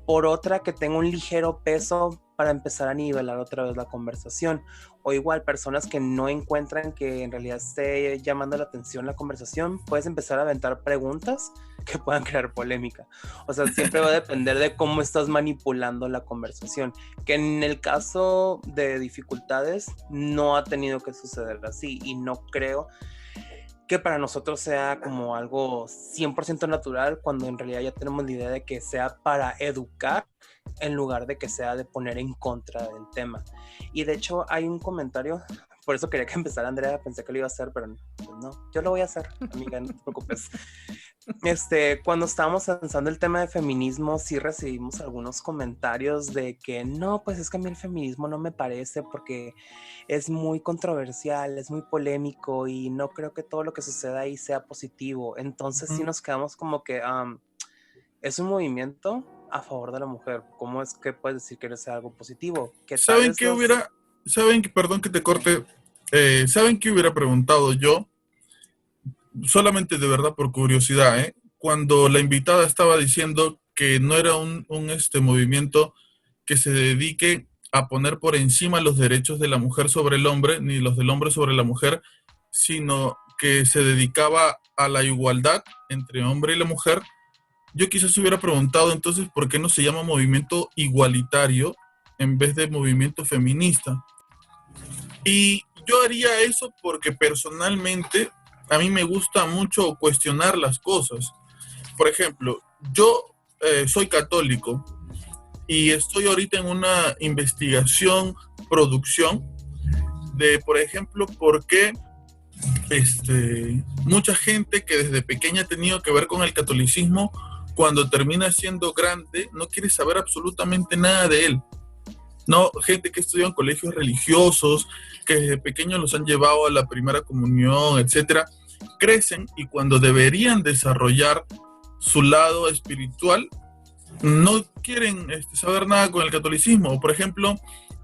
por otra que tenga un ligero peso para empezar a nivelar otra vez la conversación. O igual, personas que no encuentran que en realidad esté llamando la atención la conversación, puedes empezar a aventar preguntas que puedan crear polémica. O sea, siempre va a depender de cómo estás manipulando la conversación, que en el caso de dificultades no ha tenido que suceder así y no creo que para nosotros sea como algo 100% natural, cuando en realidad ya tenemos la idea de que sea para educar en lugar de que sea de poner en contra del tema. Y de hecho hay un comentario, por eso quería que empezara Andrea, pensé que lo iba a hacer, pero no, yo lo voy a hacer, amiga, no te preocupes. Cuando estábamos lanzando el tema de feminismo, sí recibimos algunos comentarios de que no, pues es que a mí el feminismo no me parece porque es muy controversial, es muy polémico y no creo que todo lo que suceda ahí sea positivo. Entonces sí nos quedamos como que es un movimiento a favor de la mujer. ¿Cómo es que puedes decir que no sea algo positivo? Perdón que te corte, ¿saben qué hubiera preguntado yo? Solamente de verdad por curiosidad, cuando la invitada estaba diciendo que no era un movimiento que se dedique a poner por encima los derechos de la mujer sobre el hombre, ni los del hombre sobre la mujer, sino que se dedicaba a la igualdad entre hombre y la mujer, yo quizás hubiera preguntado entonces por qué no se llama movimiento igualitario en vez de movimiento feminista. Y yo haría eso porque personalmente a mí me gusta mucho cuestionar las cosas. Por ejemplo, yo soy católico y estoy ahorita en una investigación, producción de, por ejemplo, por qué mucha gente que desde pequeña ha tenido que ver con el catolicismo, cuando termina siendo grande, no quiere saber absolutamente nada de él. No, gente que estudia en colegios religiosos, que desde pequeños los han llevado a la primera comunión, etcétera, crecen y cuando deberían desarrollar su lado espiritual, no quieren saber nada con el catolicismo. Por ejemplo,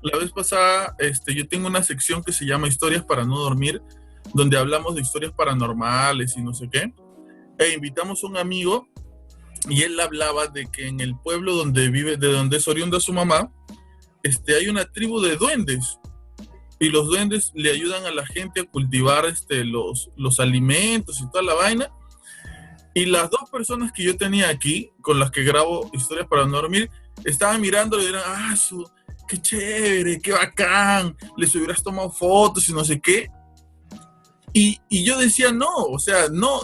la vez pasada, yo tengo una sección que se llama Historias para no dormir, donde hablamos de historias paranormales y no sé qué, e invitamos a un amigo y él hablaba de que en el pueblo donde vive, de donde es oriunda su mamá, hay una tribu de duendes y los duendes le ayudan a la gente a cultivar los alimentos y toda la vaina. Y las dos personas que yo tenía aquí, con las que grabo Historias para no dormir, estaban mirando y dirán, qué chévere, qué bacán, les hubieras tomado fotos y no sé qué. Y yo decía, no, o sea, no,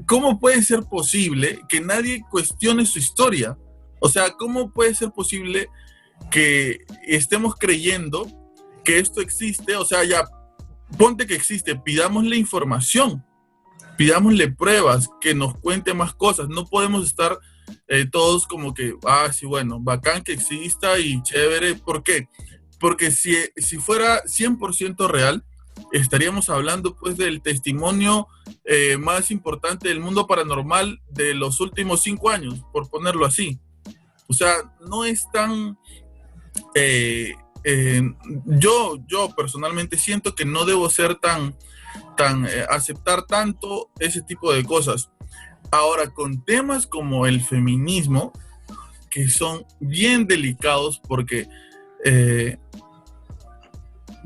¿cómo puede ser posible que nadie cuestione su historia? O sea, ¿cómo puede ser posible que estemos creyendo que esto existe? O sea, ya, ponte que existe, pidámosle información, pidámosle pruebas, que nos cuente más cosas. No podemos estar todos como que, sí, bueno, bacán que exista y chévere. ¿Por qué? Porque si fuera 100% real, estaríamos hablando pues del testimonio más importante del mundo paranormal de los últimos 5 años, por ponerlo así. O sea, no es tan... eh, eh, yo personalmente siento que no debo ser tan aceptar tanto ese tipo de cosas. Ahora, con temas como el feminismo, que son bien delicados porque eh,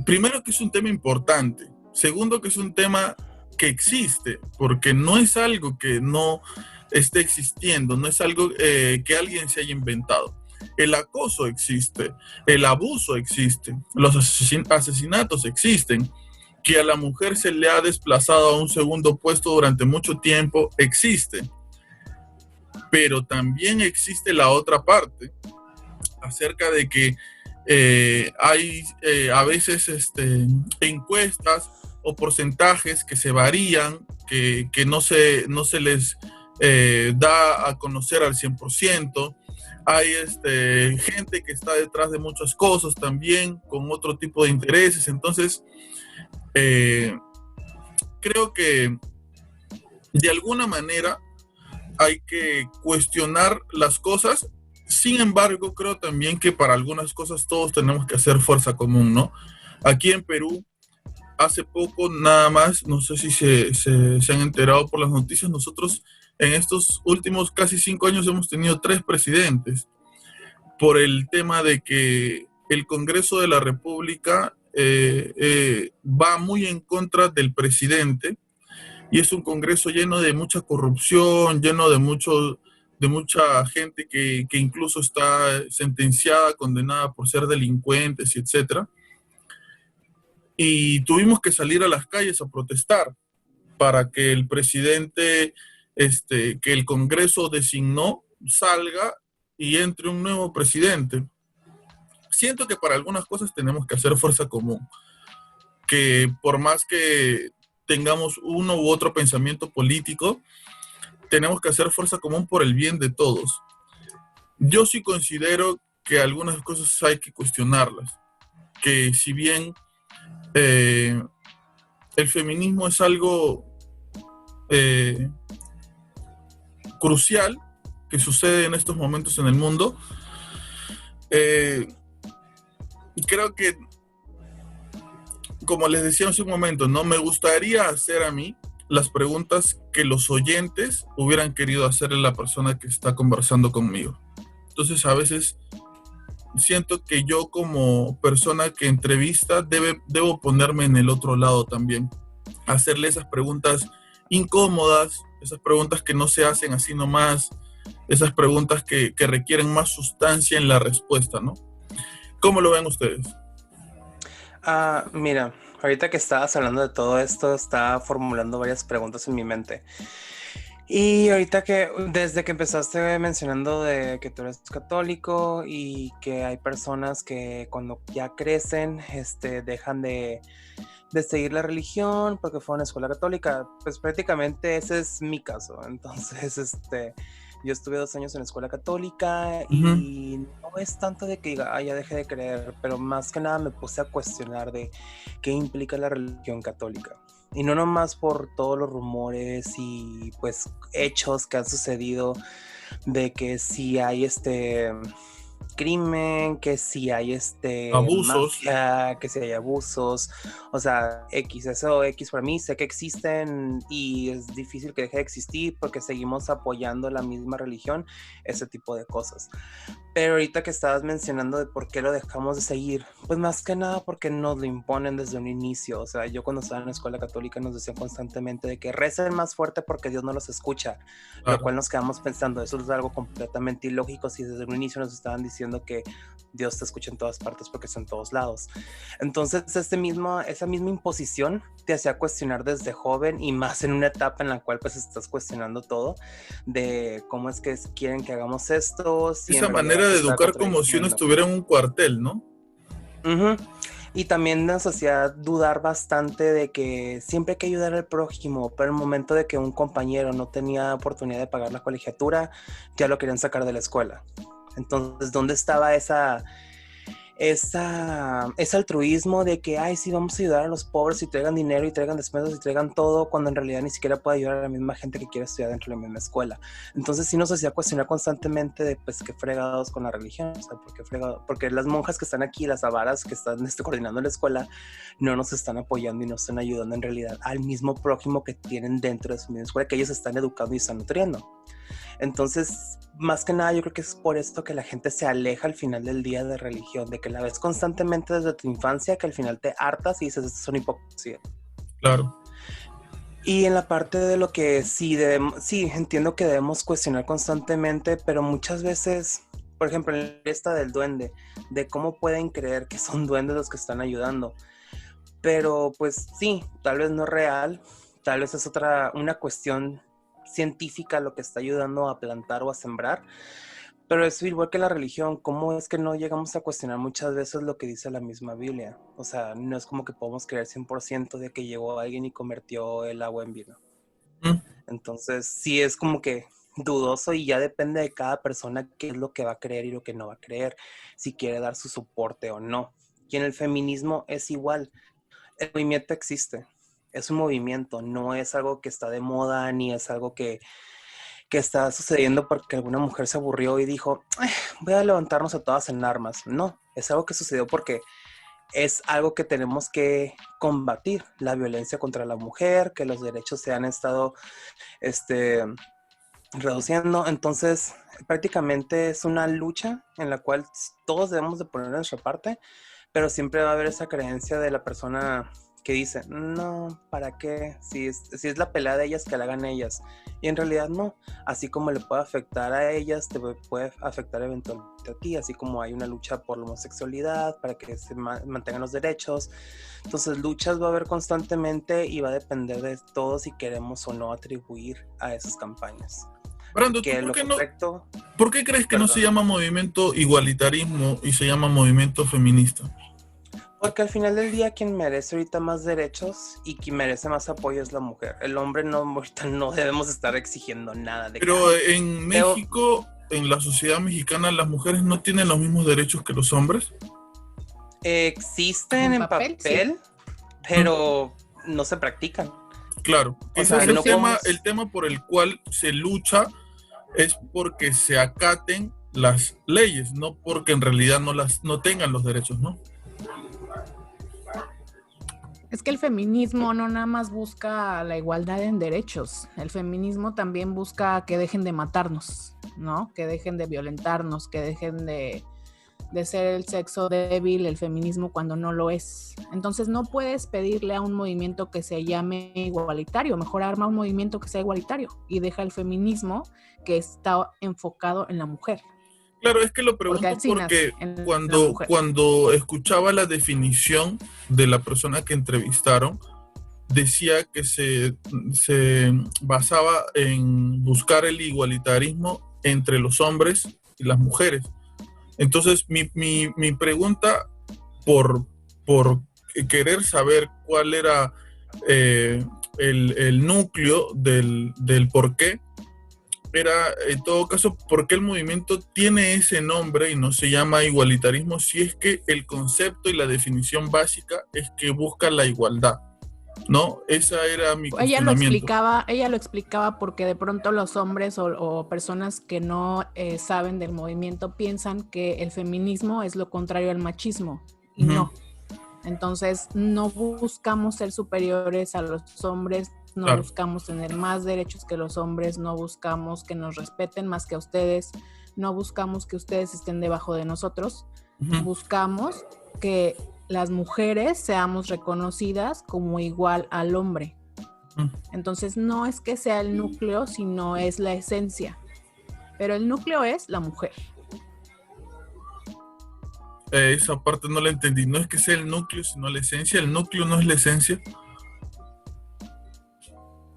primero que es un tema importante, segundo que es un tema que existe, porque no es algo que no esté existiendo, no es algo que alguien se haya inventado. El acoso existe, el abuso existe, los asesinatos existen, que a la mujer se le ha desplazado a un segundo puesto durante mucho tiempo, existe. Pero también existe la otra parte, acerca de que hay a veces encuestas o porcentajes que se varían, que no se les da a conocer al 100%. Hay gente que está detrás de muchas cosas también, con otro tipo de intereses. Entonces, creo que de alguna manera hay que cuestionar las cosas. Sin embargo, creo también que para algunas cosas todos tenemos que hacer fuerza común, ¿no? Aquí en Perú, hace poco nada más, no sé si se han enterado por las noticias, nosotros en estos últimos casi 5 años hemos tenido 3 presidentes por el tema de que el Congreso de la República va muy en contra del presidente, y es un Congreso lleno de mucha corrupción, lleno de mucha gente que incluso está sentenciada, condenada por ser delincuentes y etcétera. Y tuvimos que salir a las calles a protestar para que el presidente, que el Congreso designó, salga y entre un nuevo presidente. Siento que para algunas cosas tenemos que hacer fuerza común, que por más que tengamos uno u otro pensamiento político, tenemos que hacer fuerza común por el bien de todos. Yo sí considero que algunas cosas hay que cuestionarlas, que si bien el feminismo es algo crucial que sucede en estos momentos en el mundo, creo que, como les decía hace un momento, no me gustaría hacer a mí las preguntas que los oyentes hubieran querido hacerle a la persona que está conversando conmigo. Entonces, a veces siento que yo como persona que entrevista debo ponerme en el otro lado también, hacerle esas preguntas incómodas, esas preguntas que no se hacen así nomás, esas preguntas que requieren más sustancia en la respuesta, ¿no? ¿Cómo lo ven ustedes? Mira, ahorita que estabas hablando de todo esto, estaba formulando varias preguntas en mi mente. Y ahorita desde que empezaste mencionando de que tú eres católico y que hay personas que cuando ya crecen, dejan de seguir la religión porque fueron a escuela católica, pues prácticamente ese es mi caso. Entonces, yo estuve 2 años en la escuela católica y no es tanto de que diga, ya dejé de creer, pero más que nada me puse a cuestionar de qué implica la religión católica. Y no nomás por todos los rumores y pues hechos que han sucedido de que si hay crimen, que si hay abusos, mafia, que si hay abusos, o sea, eso X para mí, sé que existen y es difícil que deje de existir porque seguimos apoyando la misma religión, ese tipo de cosas. Pero ahorita que estabas mencionando de por qué lo dejamos de seguir, pues más que nada porque nos lo imponen desde un inicio. O sea, yo cuando estaba en la escuela católica nos decían constantemente de que recen más fuerte porque Dios no los escucha, lo cual nos quedamos pensando, eso es algo completamente ilógico si desde un inicio nos estaban diciendo diciendo que Dios te escucha en todas partes porque está en todos lados. Entonces, esa misma imposición te hacía cuestionar desde joven, y más en una etapa en la cual pues estás cuestionando todo, de cómo es que quieren que hagamos esto. Si esa manera de educar como si uno estuviera en un cuartel, ¿no? Uh-huh. Y también nos hacía dudar bastante de que siempre hay que ayudar al prójimo, pero en el momento de que un compañero no tenía oportunidad de pagar la colegiatura, ya lo querían sacar de la escuela. Entonces, ¿dónde estaba ese altruismo de que, ay, sí, vamos a ayudar a los pobres y traigan dinero y traigan despensas y traigan todo, cuando en realidad ni siquiera puede ayudar a la misma gente que quiere estudiar dentro de la misma escuela? Entonces sí nos hacía cuestionar constantemente de, pues, qué fregados con la religión, o sea, porque las monjas que están aquí, las avaras que están coordinando la escuela, no nos están apoyando y no están ayudando en realidad al mismo prójimo que tienen dentro de su misma escuela, que ellos están educando y están nutriendo. Entonces, más que nada, yo creo que es por esto que la gente se aleja al final del día de religión, de que la ves constantemente desde tu infancia, que al final te hartas y dices, esto es una hipocresía. Claro. Y en la parte de lo que sí entiendo que debemos cuestionar constantemente, pero muchas veces, por ejemplo, en esta del duende, de cómo pueden creer que son duendes los que están ayudando. Pero pues sí, tal vez no es real, tal vez es una cuestión científica lo que está ayudando a plantar o a sembrar, pero es igual que la religión. ¿Cómo es que no llegamos a cuestionar muchas veces lo que dice la misma Biblia? O sea, no es como que podemos creer 100% de que llegó alguien y convirtió el agua en vino. Entonces sí es como que dudoso, y ya depende de cada persona qué es lo que va a creer y lo que no va a creer, si quiere dar su soporte o no. Y en el feminismo es igual. El movimiento existe, es un movimiento, no es algo que está de moda, ni es algo que está sucediendo porque alguna mujer se aburrió y dijo, voy a levantarnos a todas en armas. No, es algo que sucedió porque es algo que tenemos que combatir, la violencia contra la mujer, que los derechos se han estado reduciendo. Entonces, prácticamente es una lucha en la cual todos debemos de poner nuestra parte, pero siempre va a haber esa creencia de la persona que dice, no, ¿para qué? Si es la pelea de ellas, que la hagan ellas. Y en realidad no. Así como le puede afectar a ellas, te puede afectar eventualmente a ti. Así como hay una lucha por la homosexualidad, para que se mantengan los derechos. Entonces, luchas va a haber constantemente, y va a depender de todos si queremos o no atribuir a esas campañas. Brando, ¿por qué crees que no se llama movimiento igualitarismo y se llama movimiento feminista? Porque al final del día quien merece ahorita más derechos y quien merece más apoyo es la mujer. El hombre ahorita no debemos estar exigiendo nada. Pero en México, en la sociedad mexicana, ¿las mujeres no tienen los mismos derechos que los hombres? Existen en papel sí, pero no se practican. Claro, ese es el tema por el cual se lucha, es porque se acaten las leyes, no porque en realidad no tengan los derechos, ¿no? Es que el feminismo no nada más busca la igualdad en derechos. El feminismo también busca que dejen de matarnos, ¿no? Que dejen de violentarnos, que dejen de ser el sexo débil, el feminismo, cuando no lo es. Entonces no puedes pedirle a un movimiento que se llame igualitario. Mejor arma un movimiento que sea igualitario y deja el feminismo que está enfocado en la mujer. Claro, es que lo pregunto porque cuando escuchaba la definición de la persona que entrevistaron, decía que se basaba en buscar el igualitarismo entre los hombres y las mujeres. Entonces, mi pregunta, por querer saber cuál era el núcleo del por qué, era, en todo caso, ¿por qué el movimiento tiene ese nombre y no se llama igualitarismo, si es que el concepto y la definición básica es que busca la igualdad? ¿No? Esa era mi cuestionamiento. Ella lo explicaba porque de pronto los hombres o personas que no saben del movimiento piensan que el feminismo es lo contrario al machismo, y no. Entonces, no buscamos ser superiores a los hombres, no buscamos tener más derechos que los hombres, no buscamos que nos respeten más que a ustedes, no buscamos que ustedes estén debajo de nosotros, buscamos que las mujeres seamos reconocidas como igual al hombre. Entonces no es que sea el núcleo, sino es la esencia. Pero el núcleo es la mujer. Esa parte no la entendí. No es que sea el núcleo, sino la esencia. El núcleo no es la esencia.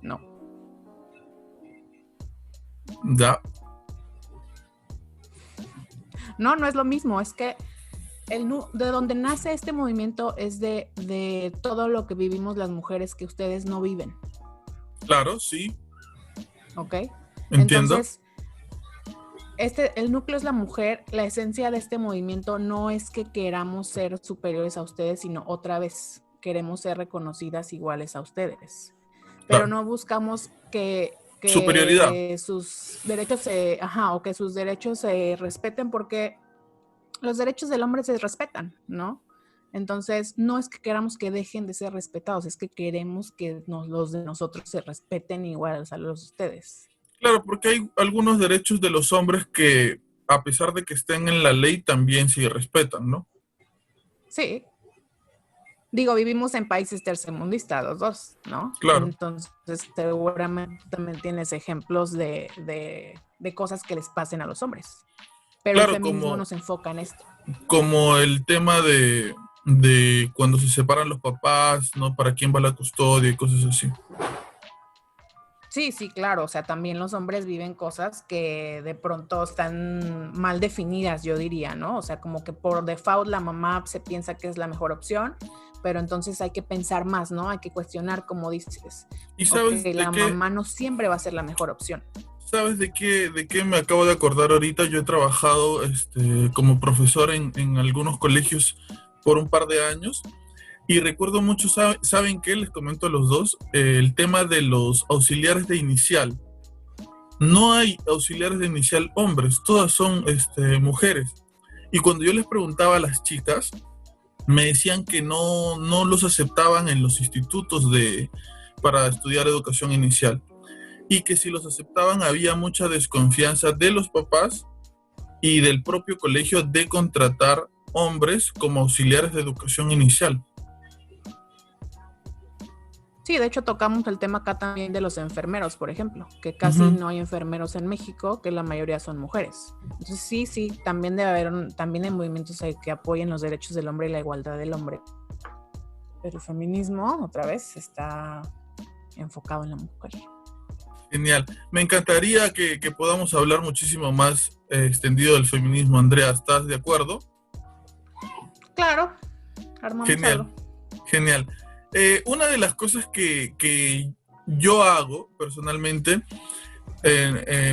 No. Ya. No es lo mismo. Es que de donde nace este movimiento es de todo lo que vivimos las mujeres que ustedes no viven. Claro, sí. ¿Ok? Entiendo. Entonces, el núcleo es la mujer. La esencia de este movimiento no es que queramos ser superiores a ustedes, sino otra vez queremos ser reconocidas iguales a ustedes. Pero Claro. no buscamos que Superioridad. sus derechos o que sus derechos se respeten, porque los derechos del hombre se respetan, ¿no? Entonces, no es que queramos que dejen de ser respetados, es que queremos que los de nosotros se respeten igual a los de ustedes. Claro, porque hay algunos derechos de los hombres que, a pesar de que estén en la ley, también se respetan, ¿no? Sí. Digo, vivimos en países tercermundistas los dos, ¿no? Claro. Entonces, seguramente también tienes ejemplos de cosas que les pasen a los hombres. Pero Claro, el feminismo no se enfoca en esto. como el tema de cuando se separan los papás, ¿no? ¿Para quién va la custodia y cosas así? Sí, claro. O sea, también los hombres viven cosas que de pronto están mal definidas, yo diría, ¿no? O sea, como que por default la mamá se piensa que es la mejor opción, pero entonces hay que pensar más, ¿no? Hay que cuestionar, como dices. ¿Y sabes de la qué? mamá no siempre va a ser la mejor opción. ¿Sabes de qué me acabo de acordar ahorita? Yo he trabajado como profesor en algunos colegios por un par de años y recuerdo mucho, ¿saben qué? Les comento a los dos, el tema de los auxiliares de inicial. No hay auxiliares de inicial hombres, todas son mujeres. Y cuando yo les preguntaba a las chicas, me decían que no los aceptaban en los institutos para estudiar educación inicial. Y que si los aceptaban había mucha desconfianza de los papás y del propio colegio de contratar hombres como auxiliares de educación inicial. Sí, de hecho tocamos el tema acá también de los enfermeros, por ejemplo, que casi no hay enfermeros en México, que la mayoría son mujeres. Entonces sí, también debe haber también hay movimientos que apoyen los derechos del hombre y la igualdad del hombre. Pero el feminismo, otra vez, está enfocado en la mujer. Genial. Me encantaría que podamos hablar muchísimo más extendido del feminismo, Andrea. ¿Estás de acuerdo? Claro, armamos Genial, algo. genial. Una de las cosas que yo hago personalmente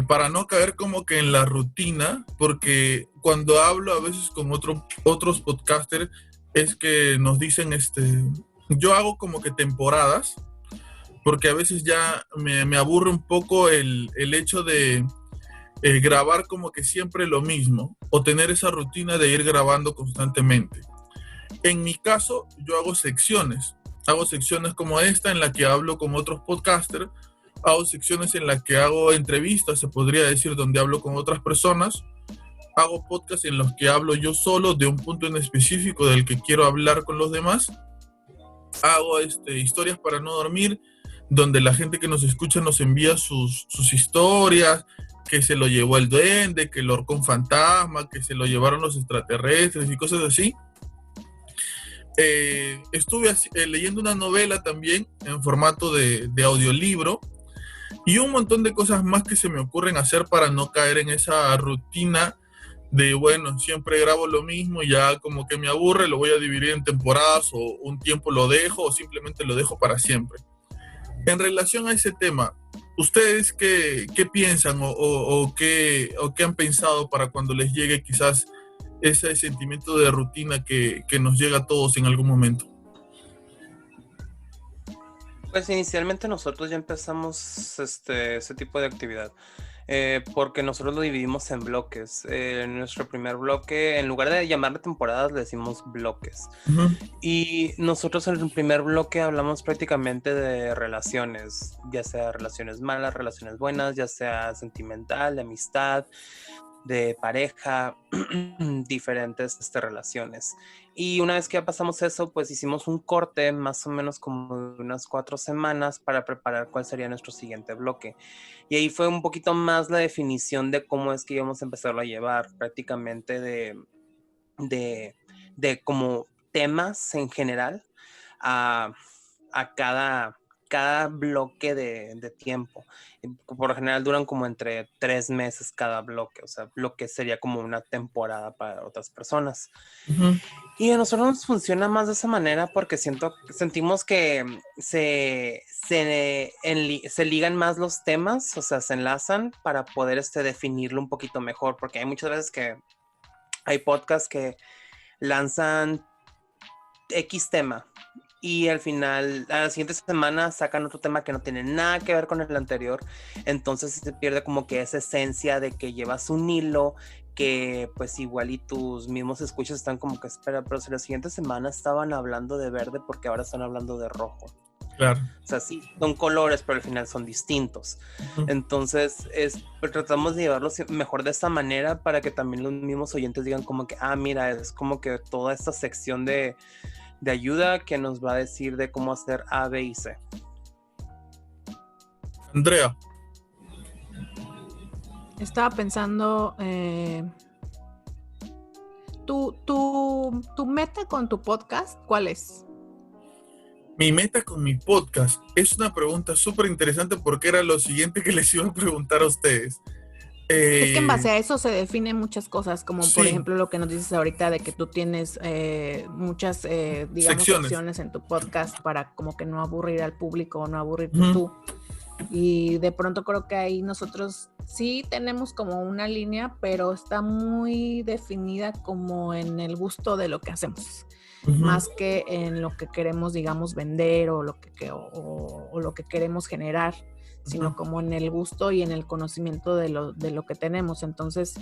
para no caer como que en la rutina, porque cuando hablo a veces con otros podcasters es que nos dicen, yo hago como que temporadas, porque a veces ya me aburre un poco el hecho de grabar como que siempre lo mismo o tener esa rutina de ir grabando constantemente. En mi caso, yo hago secciones. Hago secciones como esta en la que hablo con otros podcasters. Hago secciones en las que hago entrevistas, se podría decir, donde hablo con otras personas. Hago podcasts en los que hablo yo solo de un punto en específico del que quiero hablar con los demás. Hago historias para no dormir, donde la gente que nos escucha nos envía sus historias, que se lo llevó el duende, que lo ahorcó un fantasma, que se lo llevaron los extraterrestres y cosas así. Estuve leyendo una novela también en formato de audiolibro y un montón de cosas más que se me ocurren hacer para no caer en esa rutina de, bueno, siempre grabo lo mismo y ya como que me aburre, lo voy a dividir en temporadas o un tiempo lo dejo o simplemente lo dejo para siempre. En relación a ese tema, ¿ustedes qué piensan o qué han pensado para cuando les llegue quizás ese sentimiento de rutina que nos llega a todos en algún momento? Pues inicialmente nosotros ya empezamos ese tipo de actividad. Porque nosotros lo dividimos en bloques. En nuestro primer bloque, en lugar de llamarle temporadas, le decimos bloques. Y nosotros en el primer bloque hablamos prácticamente de relaciones, ya sea relaciones malas, relaciones buenas, ya sea sentimental, de amistad, de pareja, diferentes relaciones. Y una vez que ya pasamos eso, pues hicimos un corte más o menos como de unas 4 semanas para preparar cuál sería nuestro siguiente bloque. Y ahí fue un poquito más la definición de cómo es que íbamos a empezarlo a llevar, prácticamente de de como temas en general a cada bloque de tiempo. Por lo general duran como entre 3 meses cada bloque, o sea, lo que sería como una temporada para otras personas. Ujú. Y a nosotros nos funciona más de esa manera porque sentimos que se ligan más los temas, o sea, se enlazan para poder definirlo un poquito mejor, porque hay muchas veces que hay podcasts que lanzan X tema y al final, a la siguiente semana sacan otro tema que no tiene nada que ver con el anterior, entonces se pierde como que esa esencia de que llevas un hilo que pues igual y tus mismos escuchas están como que espera, pero si la siguiente semana estaban hablando de verde, porque ahora están hablando de rojo. Claro. O sea, sí, son colores, pero al final son distintos. Ujú. Entonces, tratamos de llevarlo mejor de esta manera para que también los mismos oyentes digan como que, mira, es como que toda esta sección de ayuda que nos va a decir de cómo hacer A, B y C. Andrea, Estaba pensando, tu meta con tu podcast, ¿cuál es? mi meta con mi podcast es una pregunta súper interesante porque era lo siguiente que les iba a preguntar a ustedes. Es que en base a eso se definen muchas cosas, como por Sí. ejemplo lo que nos dices ahorita de que tú tienes muchas, digamos, secciones en tu podcast para como que no aburrir al público o no aburrirte tú. Y de pronto creo que ahí nosotros sí tenemos como una línea, pero está muy definida como en el gusto de lo que hacemos. Más que en lo que queremos, digamos, vender o lo que queremos generar, sino como en el gusto y en el conocimiento de lo que tenemos. Entonces,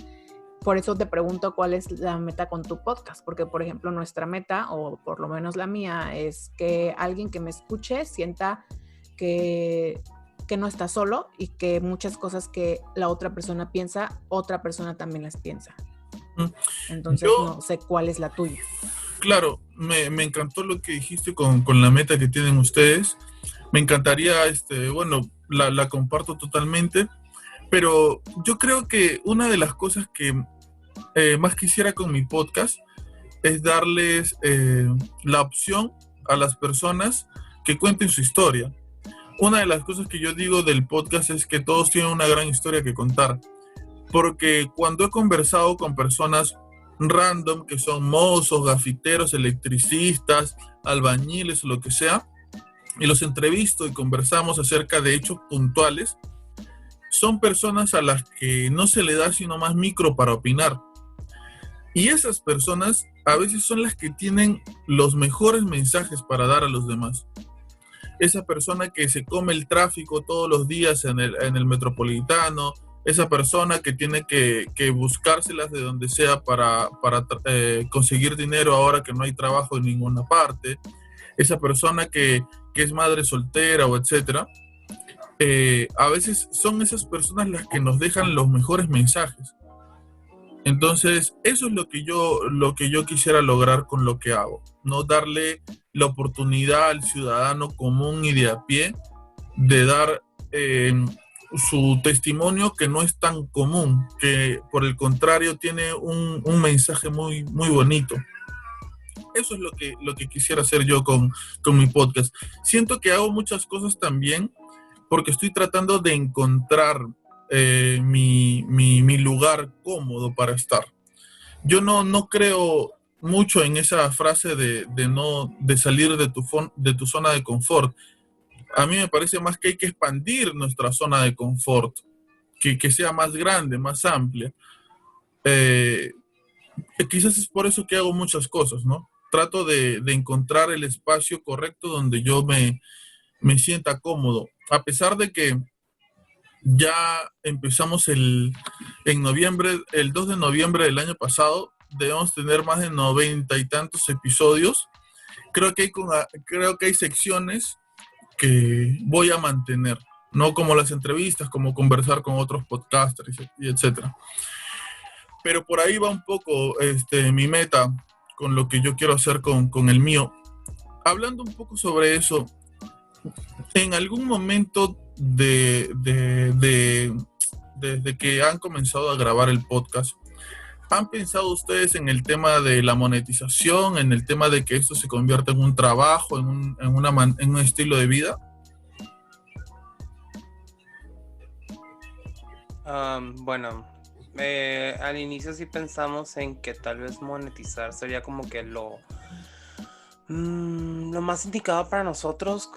por eso te pregunto cuál es la meta con tu podcast, porque por ejemplo nuestra meta, o por lo menos la mía, es que alguien que me escuche sienta que no está solo y que muchas cosas que la otra persona piensa, otra persona también las piensa. Entonces no sé cuál es la tuya. Claro, me encantó lo que dijiste con la meta que tienen ustedes. Me encantaría, la comparto totalmente, pero yo creo que una de las cosas que más quisiera con mi podcast es darles la opción a las personas que cuenten su historia. Una de las cosas que yo digo del podcast es que todos tienen una gran historia que contar, porque cuando he conversado con personas random, que son mozos, gafiteros, electricistas, albañiles o lo que sea, y los entrevisto y conversamos acerca de hechos puntuales, son personas a las que no se le da sino más micro para opinar. Y esas personas a veces son las que tienen los mejores mensajes para dar a los demás. Esa persona que se come el tráfico todos los días en el metropolitano, esa persona que tiene que buscárselas de donde sea para conseguir dinero ahora que no hay trabajo en ninguna parte, esa persona que es madre soltera o etcétera, a veces son esas personas las que nos dejan los mejores mensajes. Entonces, eso es lo que yo quisiera lograr con lo que hago, no darle la oportunidad al ciudadano común y de a pie de dar su testimonio, que no es tan común, que por el contrario tiene un mensaje muy, muy bonito. Eso es lo que quisiera hacer yo con mi podcast. Siento que hago muchas cosas también porque estoy tratando de encontrar mi lugar cómodo para estar. Yo no creo mucho en esa frase de salir de tu zona de confort. A mí me parece más que hay que expandir nuestra zona de confort, que sea más grande, más amplia. Quizás es por eso que hago muchas cosas, ¿no? Trato de encontrar el espacio correcto donde yo me sienta cómodo. A pesar de que ya empezamos en noviembre, el 2 de noviembre del año pasado, debemos tener más de 90 y tantos episodios. Creo que hay secciones que voy a mantener, no como las entrevistas, como conversar con otros podcasters y etcétera. Pero por ahí va un poco mi meta con lo que yo quiero hacer con el mío. Hablando un poco sobre eso, en algún momento desde que han comenzado a grabar el podcast, ¿Han pensado ustedes en el tema de la monetización, en el tema de que esto se convierta en un trabajo, en un estilo de vida? Bueno, al inicio sí pensamos en que tal vez monetizar sería como que lo más indicado para nosotros,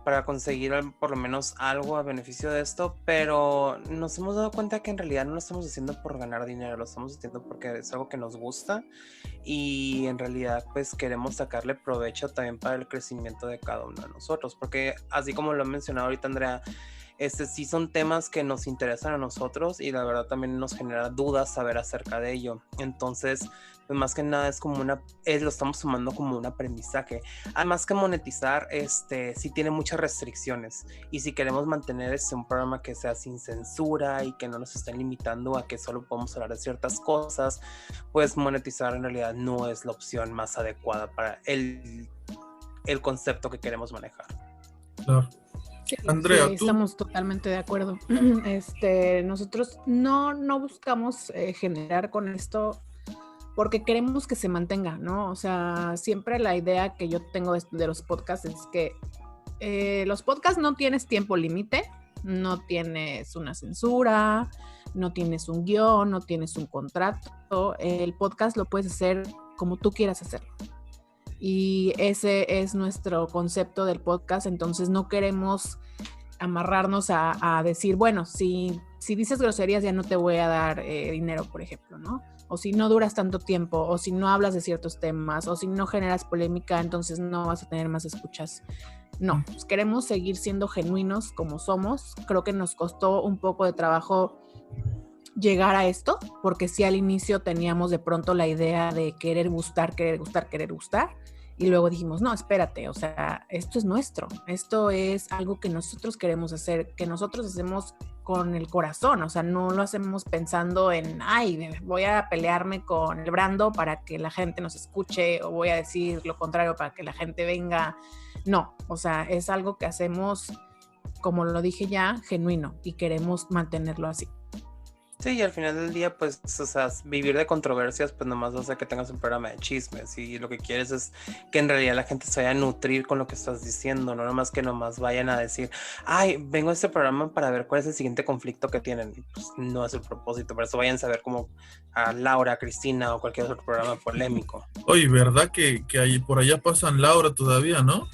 para conseguir por lo menos algo a beneficio de esto, pero nos hemos dado cuenta que en realidad no lo estamos haciendo por ganar dinero, lo estamos haciendo porque es algo que nos gusta y en realidad pues queremos sacarle provecho también para el crecimiento de cada uno de nosotros, porque así como lo ha mencionado ahorita Andrea, sí son temas que nos interesan a nosotros y la verdad también nos genera dudas saber acerca de ello. Entonces, pues más que nada es como lo estamos tomando como un aprendizaje. Además que monetizar, sí tiene muchas restricciones y si queremos mantener un programa que sea sin censura y que no nos estén limitando a que solo podemos hablar de ciertas cosas, pues monetizar en realidad no es la opción más adecuada para el concepto que queremos manejar. Claro. Sí, Andrea, sí, ¿tú? estamos totalmente de acuerdo. Nosotros no buscamos generar con esto porque queremos que se mantenga, ¿no? O sea, siempre la idea que yo tengo de los podcasts es que los podcasts no tienes tiempo límite, no tienes una censura, no tienes un guión, no tienes un contrato. El podcast lo puedes hacer como tú quieras hacerlo. Y ese es nuestro concepto del podcast, entonces no queremos amarrarnos a decir, bueno, si dices groserías ya no te voy a dar dinero, por ejemplo, ¿no? O si no duras tanto tiempo, o si no hablas de ciertos temas, o si no generas polémica, entonces no vas a tener más escuchas. No, pues queremos seguir siendo genuinos como somos. Creo que nos costó un poco de trabajo llegar a esto, porque sí al inicio teníamos de pronto la idea de querer gustar, y luego dijimos, no, espérate, o sea, esto es nuestro, esto es algo que nosotros queremos hacer, que nosotros hacemos con el corazón, o sea, no lo hacemos pensando en, ay, voy a pelearme con el Brando para que la gente nos escuche, o voy a decir lo contrario para que la gente venga. No, o sea, es algo que hacemos, como lo dije ya, genuino, y queremos mantenerlo así. Sí, y al final del día, pues, o sea, vivir de controversias, pues nomás va a hacer que tengas un programa de chismes y lo que quieres es que en realidad la gente se vaya a nutrir con lo que estás diciendo, no nomás que nomás vayan a decir, ay, vengo a este programa para ver cuál es el siguiente conflicto que tienen. Pues no es el propósito, por eso vayan a saber como a Laura, Cristina o cualquier otro programa polémico. Oye, ¿verdad que ahí, por allá pasan Laura todavía, no?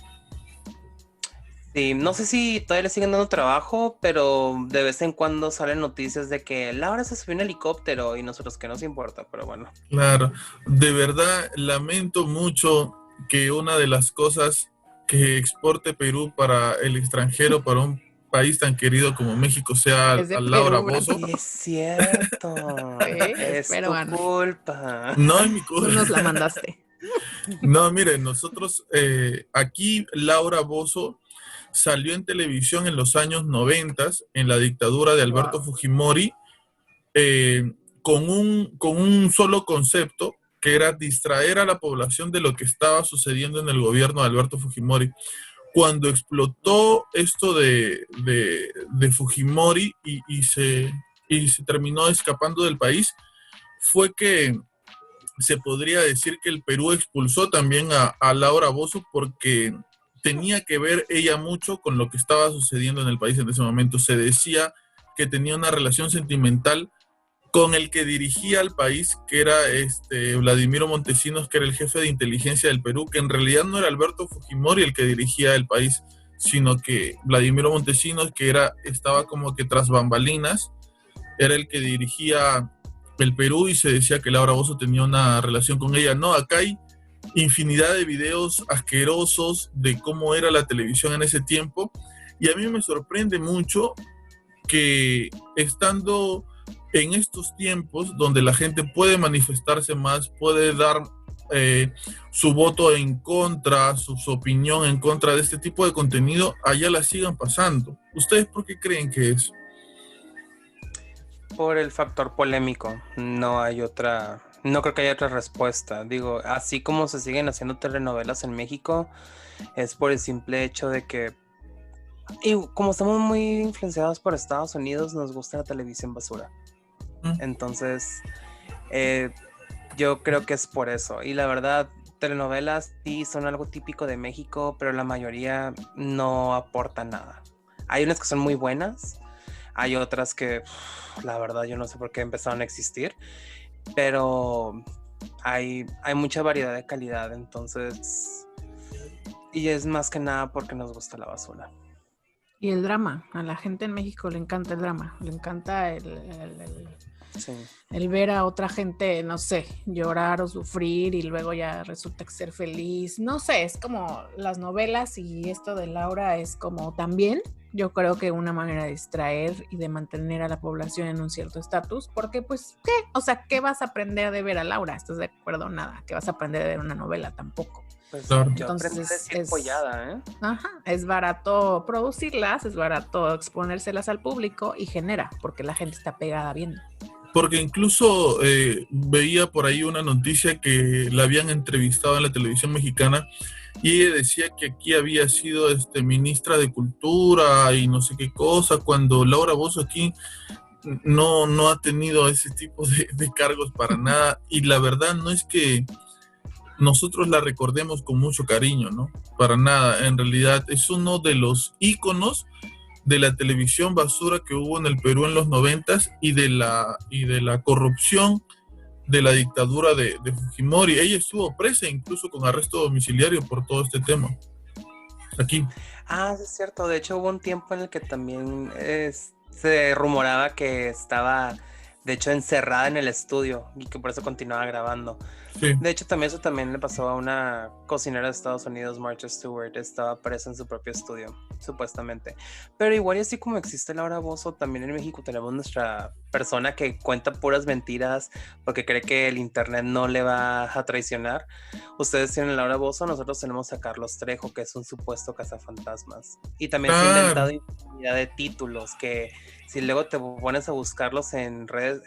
Sí, no sé si todavía le siguen dando trabajo, pero de vez en cuando salen noticias de que Laura se subió en helicóptero y nosotros que nos importa, pero bueno. Claro, de verdad lamento mucho que una de las cosas que exporte Perú para el extranjero, para un país tan querido como México, sea Es de a Laura Perú, Bozzo. Sí, es cierto. Es tu peruana. culpa. No es mi Tú culpa. nos la mandaste. No, miren, nosotros aquí Laura Bozzo salió en televisión en los años 90, en la dictadura de Alberto Fujimori, con un solo concepto, que era distraer a la población de lo que estaba sucediendo en el gobierno de Alberto Fujimori. Cuando explotó esto de Fujimori y se terminó escapando del país, fue que se podría decir que el Perú expulsó también a Laura Bozzo porque tenía que ver ella mucho con lo que estaba sucediendo en el país en ese momento. Se decía que tenía una relación sentimental con el que dirigía el país, que era Vladimiro Montesinos, que era el jefe de inteligencia del Perú, que en realidad no era Alberto Fujimori el que dirigía el país, sino que Vladimiro Montesinos, que estaba como que tras bambalinas, era el que dirigía el Perú y se decía que Laura Bozzo tenía una relación con ella. No, acá hay infinidad de videos asquerosos de cómo era la televisión en ese tiempo y a mí me sorprende mucho que estando en estos tiempos donde la gente puede manifestarse más, puede dar su voto en contra, su opinión en contra de este tipo de contenido, allá la sigan pasando. ¿Ustedes por qué creen que es? Por el factor polémico, no hay otra, no creo que haya otra respuesta. Digo, así como se siguen haciendo telenovelas en México, es por el simple hecho de que, y como estamos muy influenciados por Estados Unidos, nos gusta la televisión basura. Entonces, Yo creo que es por eso. Y la verdad, telenovelas sí son algo típico de México, pero la mayoría no aportan nada. Hay unas que son muy buenas, hay otras que, la verdad, yo no sé por qué empezaron a existir, pero hay mucha variedad de calidad, entonces, y es más que nada porque nos gusta la basura. Y el drama, a la gente en México le encanta el drama, le encanta Sí. el ver a otra gente, no sé, llorar o sufrir y luego ya resulta ser feliz. No sé, es como las novelas y esto de Laura es como también, yo creo que una manera de distraer y de mantener a la población en un cierto estatus, porque pues, ¿qué? O sea, ¿qué vas a aprender de ver a Laura? ¿Estás de acuerdo? Nada. ¿Qué vas a aprender de ver una novela? Tampoco. Pues Claro. yo aprendí a decir pollada, ¿eh? Ajá, es barato producirlas, es barato exponérselas al público y genera, porque la gente está pegada viendo. Porque incluso veía por ahí una noticia que la habían entrevistado en la televisión mexicana y ella decía que aquí había sido ministra de Cultura y no sé qué cosa, cuando Laura Bozzo aquí no ha tenido ese tipo de cargos para nada, y la verdad no es que nosotros la recordemos con mucho cariño, ¿no? Para nada, en realidad es uno de los íconos de la televisión basura que hubo en el Perú en los 90s y de la corrupción de la dictadura de Fujimori. Ella estuvo presa incluso con arresto domiciliario por todo este tema. Aquí. Ah, es cierto. De hecho, hubo un tiempo en el que también se rumoraba que estaba, de hecho, encerrada en el estudio y que por eso continuaba grabando. Sí. De hecho, también eso también le pasó a una cocinera de Estados Unidos, Martha Stewart. Estaba presa en su propio estudio, supuestamente. Pero igual y así como existe Laura Bozzo, también en México tenemos nuestra persona que cuenta puras mentiras porque cree que el internet no le va a traicionar. Ustedes tienen a Laura Bozzo, nosotros tenemos a Carlos Trejo, que es un supuesto cazafantasmas. Y también se ha inventado infinidad de títulos que si luego te pones a buscarlos en redes,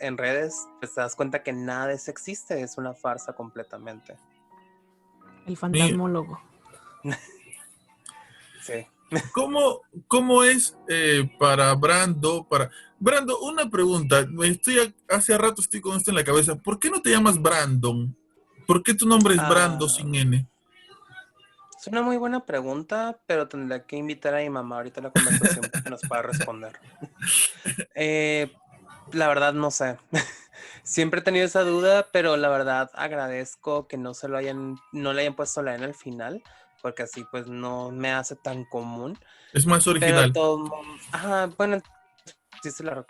pues te das cuenta que nada de eso existe, es una farsa completamente. El fantasmólogo. Sí. ¿Cómo es para Brando? Brando, una pregunta. Hace rato estoy con esto en la cabeza. ¿Por qué no te llamas Brandon? ¿Por qué tu nombre es Brando sin N? Es una muy buena pregunta, pero tendría que invitar a mi mamá ahorita a la conversación para que nos pueda responder. La verdad no sé. Siempre he tenido esa duda, pero la verdad agradezco que no le hayan puesto la N al final, porque así pues no me hace tan común. Es más original. Pero bueno, sí se la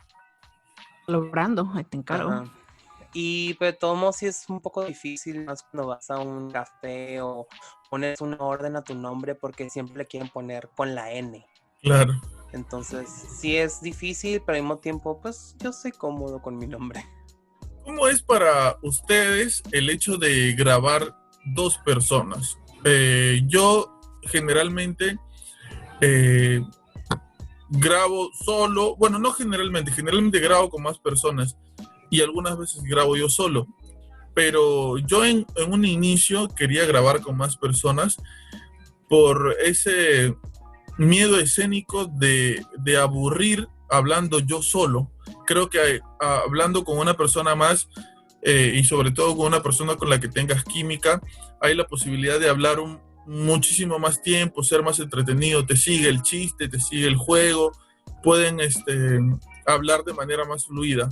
Logrando, ahí te encargo. Ajá. Y de todos modos sí es un poco difícil más cuando vas a un café o pones una orden a tu nombre porque siempre le quieren poner con la N. Claro. Entonces sí es difícil, pero al mismo tiempo pues yo soy cómodo con mi nombre. ¿Cómo es para ustedes el hecho de grabar dos personas? Yo generalmente grabo solo, bueno, no generalmente grabo con más personas y algunas veces grabo yo solo, pero yo en un inicio quería grabar con más personas por ese miedo escénico de aburrir hablando yo solo. Creo que hablando con una persona más y sobre todo con una persona con la que tengas química, hay la posibilidad de hablar muchísimo más tiempo, ser más entretenido, te sigue el chiste, te sigue el juego, pueden hablar de manera más fluida.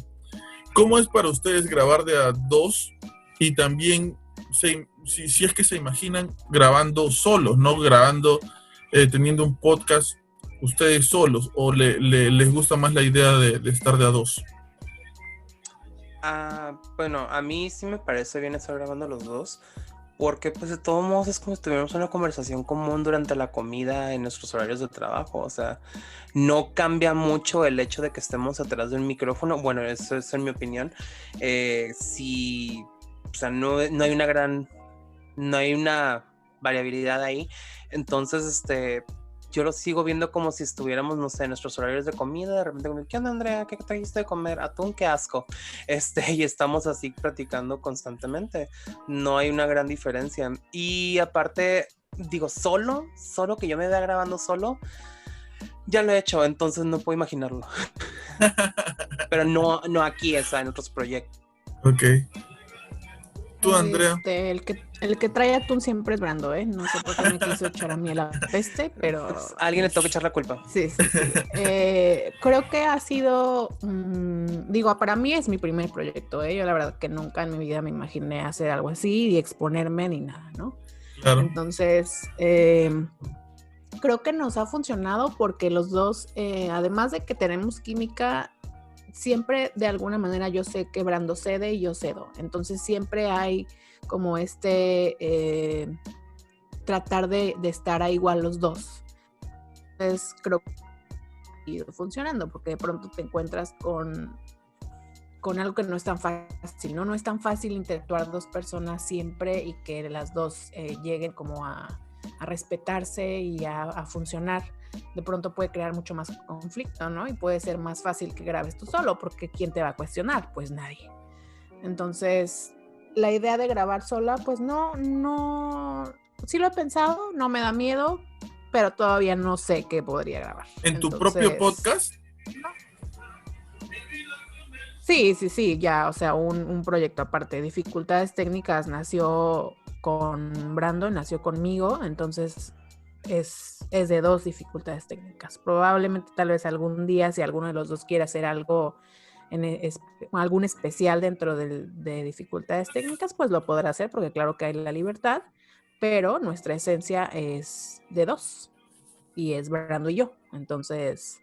¿Cómo es para ustedes grabar de a dos? Y también, si es que se imaginan grabando solos, no grabando, teniendo un podcast ustedes solos, o les gusta más la idea de estar de a dos. Bueno, a mí sí me parece bien estar grabando los dos, porque pues de todos modos es como si tuviéramos una conversación común durante la comida en nuestros horarios de trabajo. O sea, no cambia mucho el hecho de que estemos atrás de un micrófono. Bueno, eso es en mi opinión. O sea, no hay una variabilidad ahí. Entonces, yo lo sigo viendo como si estuviéramos, no sé, en nuestros horarios de comida. De repente, ¿qué onda, Andrea? ¿Qué trajiste de comer? Atún, qué asco. Y estamos así platicando constantemente. No hay una gran diferencia. Y aparte, digo, solo que yo me vea grabando solo, ya lo he hecho, entonces no puedo imaginarlo. Pero no aquí, o sea, en otros proyectos. Ok. ¿Tú, Andrea? El que trae atún siempre es Brando, ¿eh? No sé por qué me quiso echar a mí la peste, pero... Pues, a alguien le toca echar la culpa. Sí. Creo que ha sido, digo, para mí es mi primer proyecto, ¿eh? Yo la verdad que nunca en mi vida me imaginé hacer algo así y exponerme ni nada, ¿no? Claro. Entonces, creo que nos ha funcionado porque los dos, además de que tenemos química, siempre de alguna manera yo sé que Brando cede y yo cedo. Entonces siempre hay como tratar de estar a igual los dos. Entonces creo que ha ido funcionando porque de pronto te encuentras con algo que no es tan fácil, ¿no? No es tan fácil interactuar dos personas siempre y que las dos lleguen como a respetarse y a funcionar. De pronto puede crear mucho más conflicto, ¿no? Y puede ser más fácil que grabes tú solo, porque ¿quién te va a cuestionar? Pues nadie. Entonces, la idea de grabar sola, pues no, sí lo he pensado, no me da miedo, pero todavía no sé qué podría grabar. ¿En tu propio podcast? Sí, ya, o sea, un proyecto aparte. Dificultades técnicas nació con Brandon, nació conmigo, entonces es de dos dificultades técnicas. Probablemente tal vez algún día, si alguno de los dos quiere hacer algo, algún especial dentro de dificultades técnicas, pues lo podrá hacer, porque claro que hay la libertad, pero nuestra esencia es de dos, y es Brando y yo. Entonces,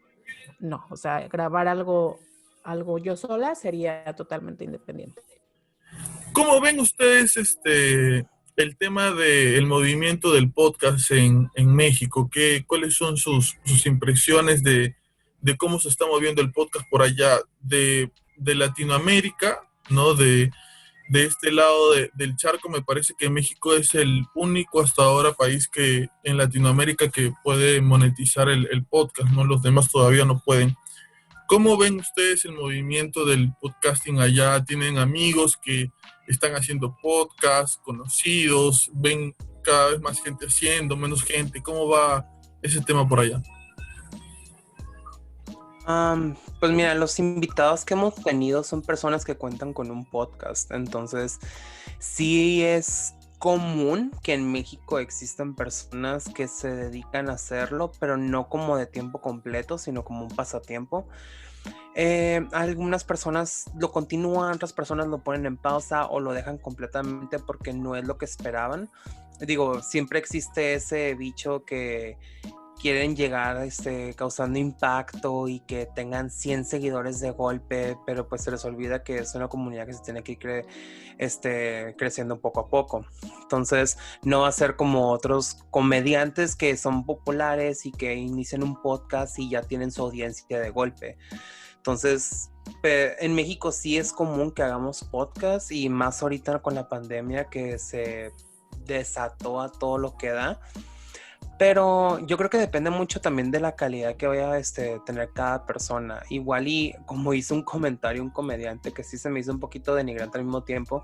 no, o sea, grabar algo yo sola sería totalmente independiente. ¿Cómo ven ustedes el tema del movimiento del podcast en México? ¿Cuáles son sus impresiones de cómo se está moviendo el podcast por allá de Latinoamérica, ¿no? De este lado del charco? Me parece que México es el único hasta ahora país que en Latinoamérica que puede monetizar el podcast, ¿no? Los demás todavía no pueden. ¿Cómo ven ustedes el movimiento del podcasting allá? ¿Tienen amigos que están haciendo podcasts, conocidos? ¿Ven cada vez más gente haciendo, menos gente? ¿Cómo va ese tema por allá? Pues mira, los invitados que hemos tenido son personas que cuentan con un podcast, entonces sí es común que en México existan personas que se dedican a hacerlo, pero no como de tiempo completo, sino como un pasatiempo. Algunas personas lo continúan, otras personas lo ponen en pausa o lo dejan completamente porque no es lo que esperaban. Digo, siempre existe ese bicho que quieren llegar causando impacto y que tengan 100 seguidores de golpe, pero pues se les olvida que es una comunidad que se tiene que ir creciendo poco a poco. Entonces no va a ser como otros comediantes que son populares y que inician un podcast y ya tienen su audiencia de golpe. Entonces, en México sí es común que hagamos podcast, y más ahorita con la pandemia que se desató a todo lo que da. Pero yo creo que depende mucho también de la calidad que vaya a tener cada persona. Igual, y como hizo un comentario un comediante que sí se me hizo un poquito denigrante al mismo tiempo,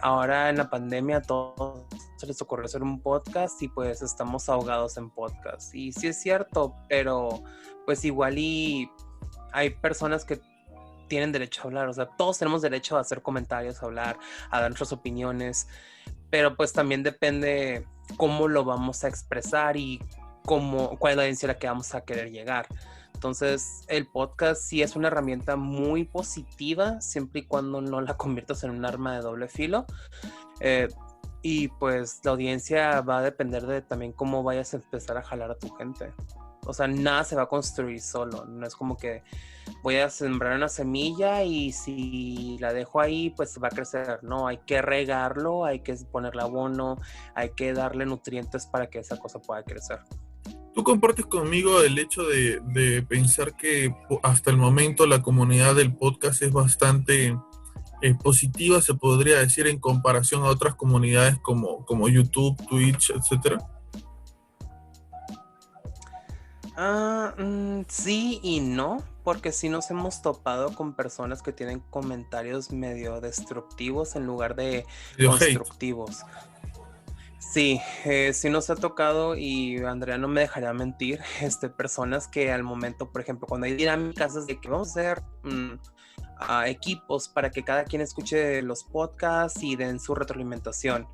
ahora en la pandemia a todos se les ocurrió hacer un podcast y pues estamos ahogados en podcast. Y sí es cierto, pero pues igual y hay personas que tienen derecho a hablar, o sea, todos tenemos derecho a hacer comentarios, a hablar, a dar nuestras opiniones, pero pues también depende cómo lo vamos a expresar y cuál es la audiencia a la que vamos a querer llegar. Entonces, el podcast sí es una herramienta muy positiva, siempre y cuando no la conviertas en un arma de doble filo. Y pues la audiencia va a depender de también cómo vayas a empezar a jalar a tu gente. O sea, nada se va a construir solo. No es como que voy a sembrar una semilla y si la dejo ahí, pues va a crecer. No, hay que regarlo, hay que ponerle abono, hay que darle nutrientes para que esa cosa pueda crecer. ¿Tú compartes conmigo el hecho de pensar que hasta el momento la comunidad del podcast es bastante positiva, se podría decir, en comparación a otras comunidades como YouTube, Twitch, etcétera? Sí y no, porque sí nos hemos topado con personas que tienen comentarios medio destructivos en lugar de constructivos. Sí, sí nos ha tocado, y Andrea no me dejaría mentir, personas que al momento, por ejemplo, cuando hay dinámicas de que vamos a hacer equipos para que cada quien escuche los podcasts y den su retroalimentación.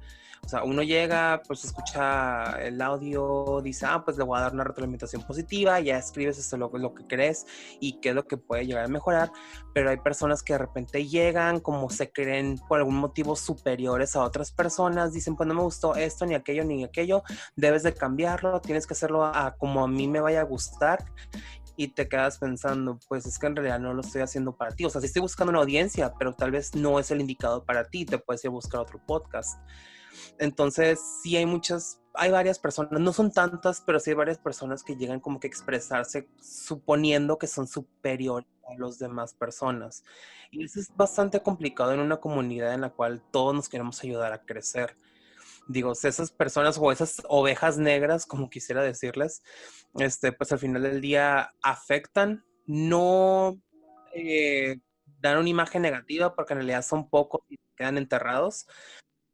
O sea, uno llega, pues escucha el audio, dice, pues le voy a dar una retroalimentación positiva, ya escribes esto, lo que crees y qué es lo que puede llegar a mejorar, pero hay personas que de repente llegan, como se creen por algún motivo superiores a otras personas, dicen, pues no me gustó esto, ni aquello, debes de cambiarlo, tienes que hacerlo como a mí me vaya a gustar. Y te quedas pensando, pues es que en realidad no lo estoy haciendo para ti. O sea, sí estoy buscando una audiencia, pero tal vez no es el indicado para ti, te puedes ir a buscar otro podcast. Entonces, sí hay varias personas, no son tantas, pero sí hay varias personas que llegan como que a expresarse suponiendo que son superiores a las demás personas. Y eso es bastante complicado en una comunidad en la cual todos nos queremos ayudar a crecer. Digo, esas personas o esas ovejas negras, como quisiera decirles, pues al final del día afectan, no dan una imagen negativa porque en realidad son pocos y quedan enterrados,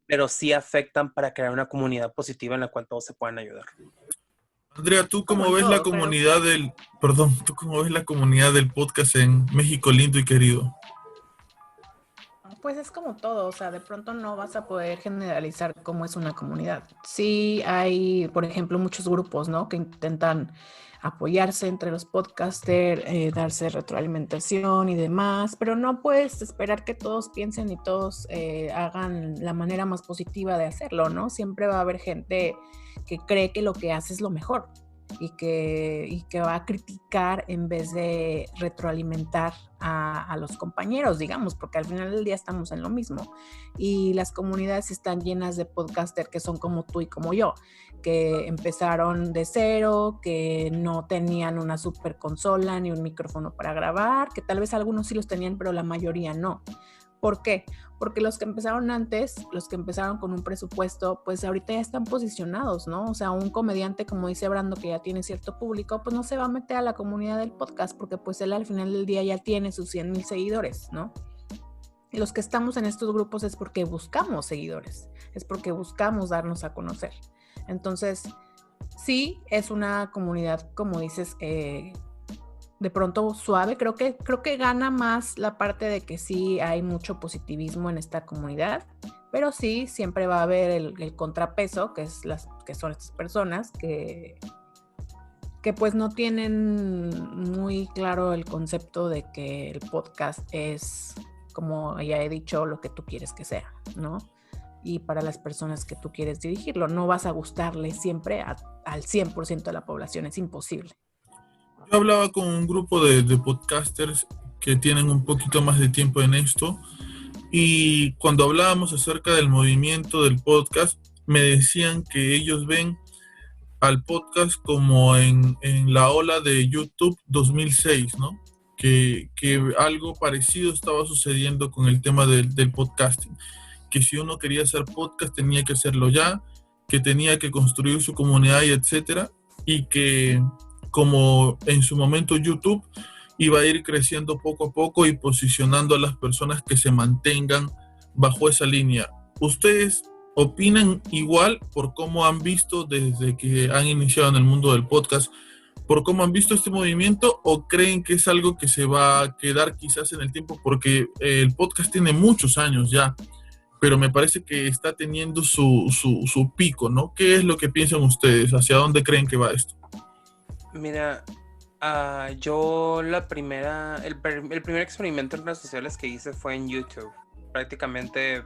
pero sí afectan para crear una comunidad positiva en la cual todos se puedan ayudar. Andrea, ¿tú Como cómo en ves la todo, comunidad ¿tú cómo ves la comunidad del podcast en México lindo y querido? pues es como todo, o sea, de pronto no vas a poder generalizar cómo es una comunidad. Sí hay, por ejemplo, muchos grupos, ¿no? Que intentan apoyarse entre los podcasters, darse retroalimentación y demás, pero no puedes esperar que todos piensen y todos hagan la manera más positiva de hacerlo, ¿no? Siempre va a haber gente que cree que lo que hace es lo mejor y que va a criticar en vez de retroalimentar a los compañeros, digamos, porque al final del día estamos en lo mismo. Y las comunidades están llenas de podcasters que son como tú y como yo, que empezaron de cero, que no tenían una super consola ni un micrófono para grabar, que tal vez algunos sí los tenían, pero la mayoría no. ¿Por qué? Porque los que empezaron antes, los que empezaron con un presupuesto, pues ahorita ya están posicionados, ¿no? O sea, un comediante, como dice Brando, que ya tiene cierto público, pues no se va a meter a la comunidad del podcast porque pues él al final del día ya tiene sus 100,000 seguidores, ¿no? Y los que estamos en estos grupos es porque buscamos seguidores, es porque buscamos darnos a conocer. Entonces, sí, es una comunidad, como dices, de pronto suave. Creo que gana más la parte de que sí hay mucho positivismo en esta comunidad, pero sí siempre va a haber el contrapeso, que son estas personas que pues no tienen muy claro el concepto de que el podcast es, como ya he dicho, lo que tú quieres que sea, ¿no? Y para las personas que tú quieres dirigirlo, no vas a gustarle siempre al 100% de la población, es imposible. Yo hablaba con un grupo de podcasters que tienen un poquito más de tiempo en esto y cuando hablábamos acerca del movimiento del podcast, me decían que ellos ven al podcast como en la ola de YouTube 2006, ¿no? Que algo parecido estaba sucediendo con el tema del podcasting, que si uno quería hacer podcast tenía que hacerlo ya, que tenía que construir su comunidad y etcétera, y que como en su momento YouTube iba a ir creciendo poco a poco y posicionando a las personas que se mantengan bajo esa línea. ¿Ustedes opinan igual por cómo han visto desde que han iniciado en el mundo del podcast, por cómo han visto este movimiento, o creen que es algo que se va a quedar quizás en el tiempo? Porque el podcast tiene muchos años ya, pero me parece que está teniendo su pico, ¿no? ¿Qué es lo que piensan ustedes? ¿Hacia dónde creen que va esto? Mira, yo el primer experimento en redes sociales que hice fue en YouTube, prácticamente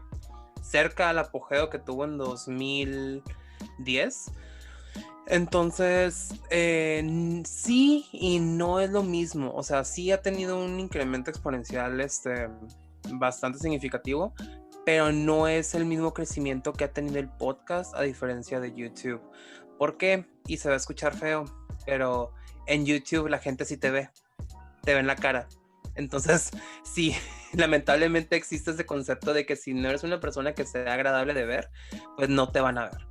cerca al apogeo que tuvo en 2010. Entonces, sí y no es lo mismo. O sea, sí ha tenido un incremento exponencial bastante significativo, pero no es el mismo crecimiento que ha tenido el podcast a diferencia de YouTube. ¿Por qué? Y se va a escuchar feo, pero en YouTube la gente sí te ve en la cara. Entonces, sí, lamentablemente existe ese concepto de que si no eres una persona que sea agradable de ver, pues no te van a ver.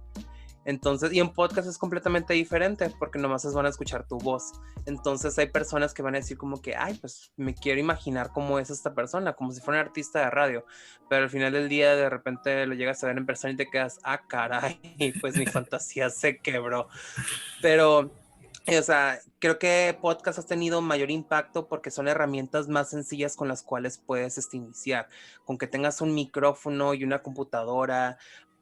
Entonces, y en podcast es completamente diferente porque nomás van a escuchar tu voz. Entonces hay personas que van a decir como que, ay, pues me quiero imaginar cómo es esta persona, como si fuera un artista de radio. Pero al final del día de repente lo llegas a ver en persona y te quedas, ah, caray, pues mi fantasía se quebró. Pero O sea, creo que podcast has tenido mayor impacto porque son herramientas más sencillas con las cuales puedes iniciar. Con que tengas un micrófono y una computadora,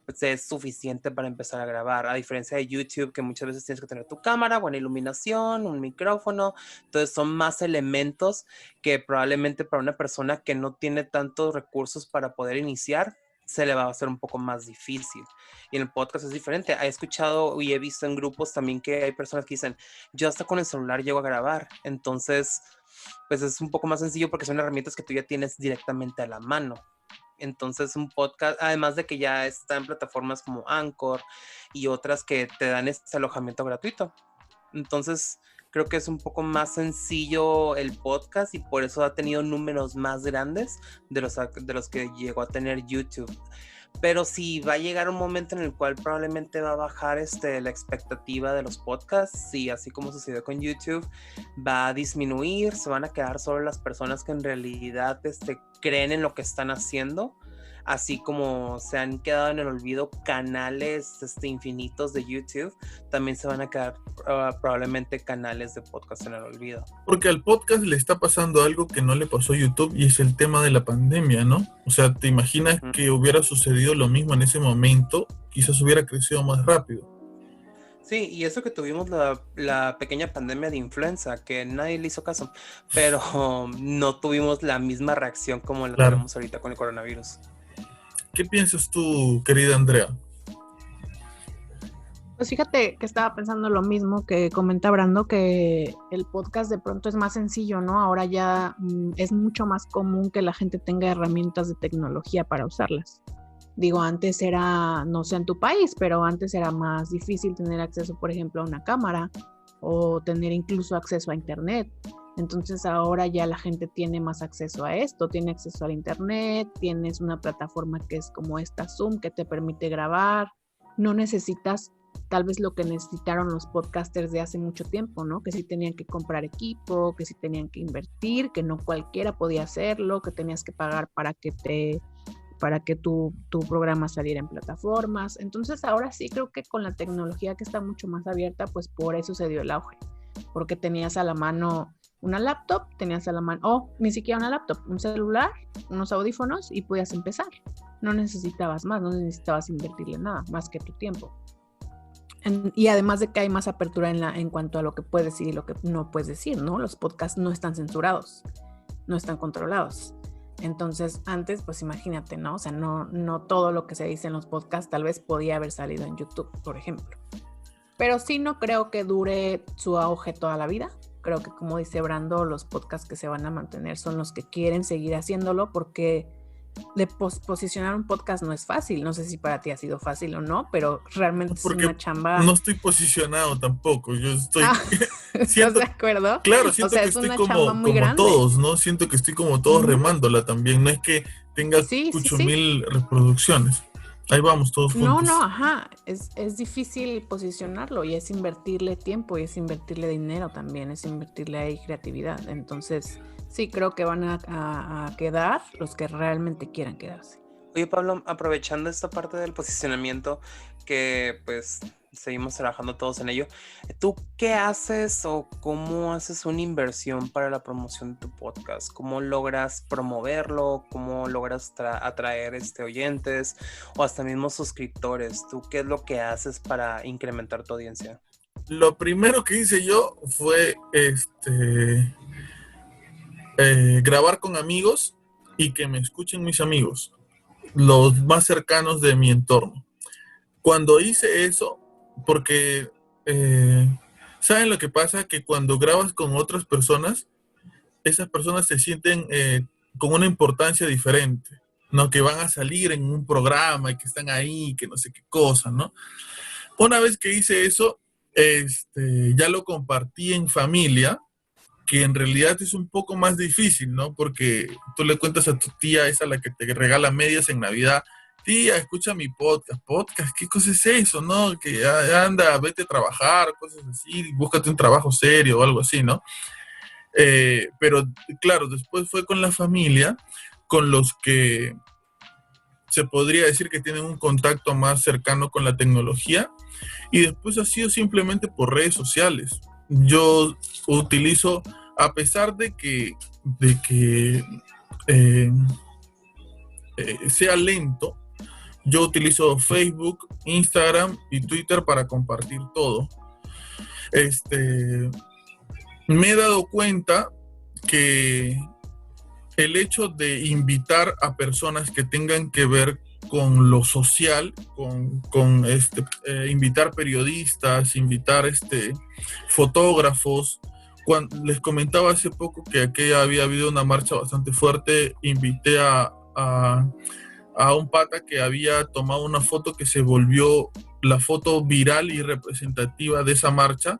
pues es suficiente para empezar a grabar. A diferencia de YouTube, que muchas veces tienes que tener tu cámara, buena iluminación, un micrófono. Entonces son más elementos que probablemente para una persona que no tiene tantos recursos para poder iniciar, se le va a hacer un poco más difícil. Y en el podcast es diferente. He escuchado y he visto en grupos también que hay personas que dicen, yo hasta con el celular llego a grabar. Entonces, pues es un poco más sencillo porque son herramientas que tú ya tienes directamente a la mano. Entonces un podcast, además de que ya está en plataformas como Anchor y otras que te dan este alojamiento gratuito. Entonces creo que es un poco más sencillo el podcast y por eso ha tenido números más grandes de los que llegó a tener YouTube. Pero sí va a llegar un momento en el cual probablemente va a bajar la expectativa de los podcasts y así como sucedió con YouTube, va a disminuir, se van a quedar solo las personas que en realidad creen en lo que están haciendo, así como se han quedado en el olvido canales infinitos de YouTube, también se van a quedar probablemente canales de podcast en el olvido. Porque al podcast le está pasando algo que no le pasó a YouTube y es el tema de la pandemia, ¿no? O sea, ¿te imaginas que hubiera sucedido lo mismo en ese momento? Quizás hubiera crecido más rápido. Sí, y eso que tuvimos la pequeña pandemia de influenza, que nadie le hizo caso, pero no tuvimos la misma reacción como la tenemos ahorita con el coronavirus. ¿Qué piensas tú, querida Andrea? Pues fíjate que estaba pensando lo mismo que comenta Brando, que el podcast de pronto es más sencillo, ¿no? Ahora ya es mucho más común que la gente tenga herramientas de tecnología para usarlas. Digo, antes era, no sé en tu país, pero antes era más difícil tener acceso, por ejemplo, a una cámara o tener incluso acceso a internet. Entonces ahora ya la gente tiene más acceso a esto, tiene acceso al internet, tienes una plataforma que es como esta Zoom que te permite grabar, no necesitas tal vez lo que necesitaron los podcasters de hace mucho tiempo, ¿no? Que sí tenían que comprar equipo, que sí tenían que invertir, que no cualquiera podía hacerlo, que tenías que pagar para que tu programa saliera en plataformas. Entonces ahora sí creo que con la tecnología que está mucho más abierta, pues por eso se dio el auge, porque tenías a la mano una laptop, tenías a la mano, ni siquiera una laptop, un celular, unos audífonos y podías empezar. No necesitabas más, no necesitabas invertirle nada más que tu tiempo. Y además de que hay más apertura en cuanto a lo que puedes decir y lo que no puedes decir, ¿no? Los podcasts no están censurados, no están controlados. Entonces, antes, pues imagínate, ¿no? O sea, no todo lo que se dice en los podcasts tal vez podía haber salido en YouTube, por ejemplo. Pero sí no creo que dure su auge toda la vida. Creo que, como dice Brando, los podcasts que se van a mantener son los que quieren seguir haciéndolo porque de posicionar un podcast no es fácil. No sé si para ti ha sido fácil o no, pero realmente es una chamba. No estoy posicionado tampoco. Yo estoy. ¿Estás de acuerdo? Claro, siento que estoy como todos, ¿no? Siento que estoy como todos remándola también. No es que tenga 8,000 reproducciones. Ahí vamos todos juntos. No, ajá. Es difícil posicionarlo y es invertirle tiempo y es invertirle dinero también, es invertirle ahí creatividad. Entonces, sí, creo que van a quedar los que realmente quieran quedarse. Oye, Pablo, aprovechando esta parte del posicionamiento, que pues seguimos trabajando todos en ello, ¿tú qué haces o cómo haces una inversión para la promoción de tu podcast? ¿Cómo logras promoverlo? ¿Cómo logras atraer oyentes o hasta mismos suscriptores? ¿Tú qué es lo que haces para incrementar tu audiencia? Lo primero que hice yo fue grabar con amigos y que me escuchen mis amigos, los más cercanos de mi entorno. Cuando hice eso, porque ¿saben lo que pasa? Que cuando grabas con otras personas, esas personas se sienten con una importancia diferente, ¿no? Que van a salir en un programa y que están ahí, que no sé qué cosa, ¿no? Una vez que hice eso, ya lo compartí en familia, que en realidad es un poco más difícil, ¿no? Porque tú le cuentas a tu tía, esa la que te regala medias en Navidad, tía, escucha mi podcast, ¿qué cosa es eso, no? Que anda, vete a trabajar, cosas así, búscate un trabajo serio o algo así, ¿no? Pero claro, después fue con la familia, con los que se podría decir que tienen un contacto más cercano con la tecnología, y después ha sido simplemente por redes sociales. yo utilizo, a pesar de que eh, sea lento, yo utilizo Facebook, Instagram y Twitter para compartir todo. Me he dado cuenta que el hecho de invitar a personas que tengan que ver con lo social, invitar periodistas, invitar fotógrafos. Les comentaba hace poco que aquí había habido una marcha bastante fuerte, invité a un pata que había tomado una foto que se volvió la foto viral y representativa de esa marcha,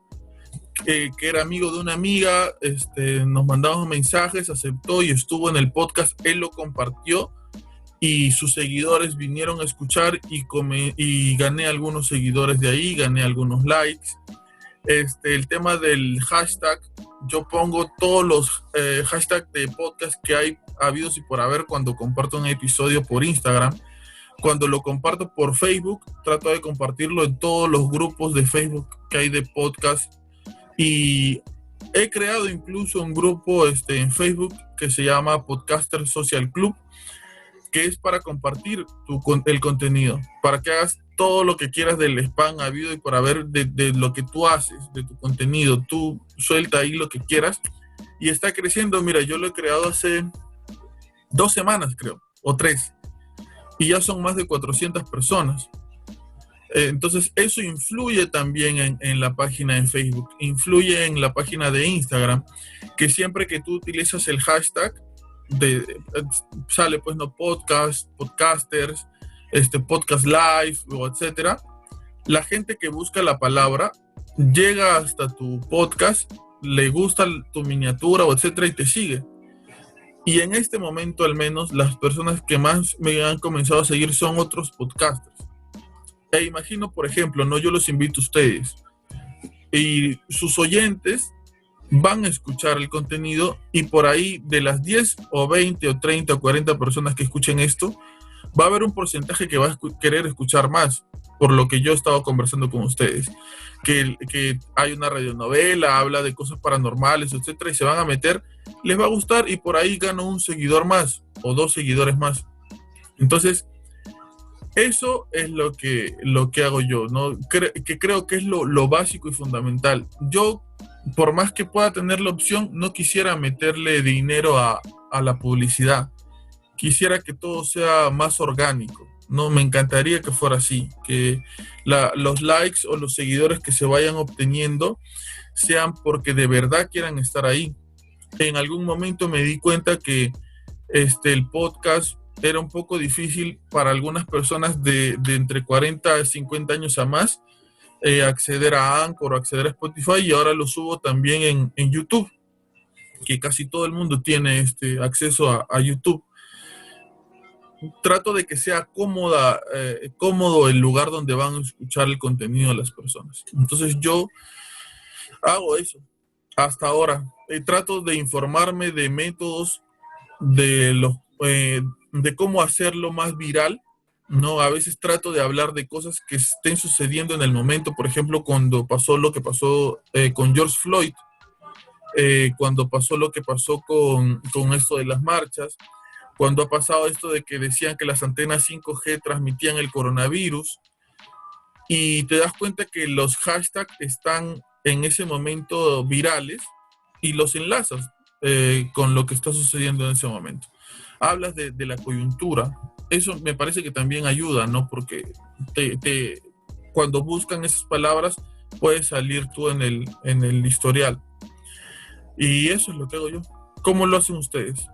que era amigo de una amiga, nos mandamos mensajes, aceptó y estuvo en el podcast, él lo compartió y sus seguidores vinieron a escuchar y gané algunos seguidores de ahí, gané algunos likes. El tema del hashtag, yo pongo todos los hashtags de podcast que hay habidos y por haber cuando comparto un episodio por Instagram. Cuando lo comparto por Facebook, trato de compartirlo en todos los grupos de Facebook que hay de podcast. Y he creado incluso un grupo en Facebook que se llama Podcaster Social Club, que es para compartir el contenido, para que hagas todo lo que quieras del spam habido y por haber de lo que tú haces, de tu contenido. Tú suelta ahí lo que quieras y está creciendo. Mira, yo lo he creado hace 2 semanas, creo, o 3, y ya son más de 400 personas. Entonces eso influye también en la página de Facebook, influye en la página de Instagram, que siempre que tú utilizas el hashtag, sale pues podcasters, podcast live, o etcétera, la gente que busca la palabra llega hasta tu podcast, le gusta tu miniatura o etcétera y te sigue. Y en este momento al menos las personas que más me han comenzado a seguir son otros podcasters. E imagino, por ejemplo, yo los invito a ustedes y sus oyentes van a escuchar el contenido y por ahí de las 10 o 20 o 30 o 40 personas que escuchen esto, va a haber un porcentaje que va a querer escuchar más, por lo que yo he estado conversando con ustedes, que hay una radionovela, habla de cosas paranormales, etcétera, y se van a meter, les va a gustar y por ahí gano un seguidor más o 2 seguidores más. Entonces, eso es lo que hago yo, ¿no? Que creo que es lo básico y fundamental. Yo, por más que pueda tener la opción, no quisiera meterle dinero a la publicidad. Quisiera que todo sea más orgánico, ¿no? Me encantaría que fuera así, que los likes o los seguidores que se vayan obteniendo sean porque de verdad quieran estar ahí. En algún momento me di cuenta que el podcast era un poco difícil para algunas personas de entre 40 a 50 años a más, acceder a Anchor o acceder a Spotify, y ahora lo subo también en YouTube, que casi todo el mundo tiene acceso a YouTube. Trato de que sea cómodo el lugar donde van a escuchar el contenido de las personas. Entonces yo hago eso hasta ahora. Trato de informarme de métodos de cómo hacerlo más viral, ¿no? A veces trato de hablar de cosas que estén sucediendo en el momento. Por ejemplo, cuando pasó lo que pasó con George Floyd, cuando pasó lo que pasó con esto de las marchas, cuando ha pasado esto de que decían que las antenas 5G transmitían el coronavirus, y te das cuenta que los hashtags están en ese momento virales y los enlazas con lo que está sucediendo en ese momento. Hablas de la coyuntura, eso me parece que también ayuda, ¿no? Porque cuando buscan esas palabras puedes salir tú en el historial. Y eso es lo que hago yo. ¿Cómo lo hacen ustedes?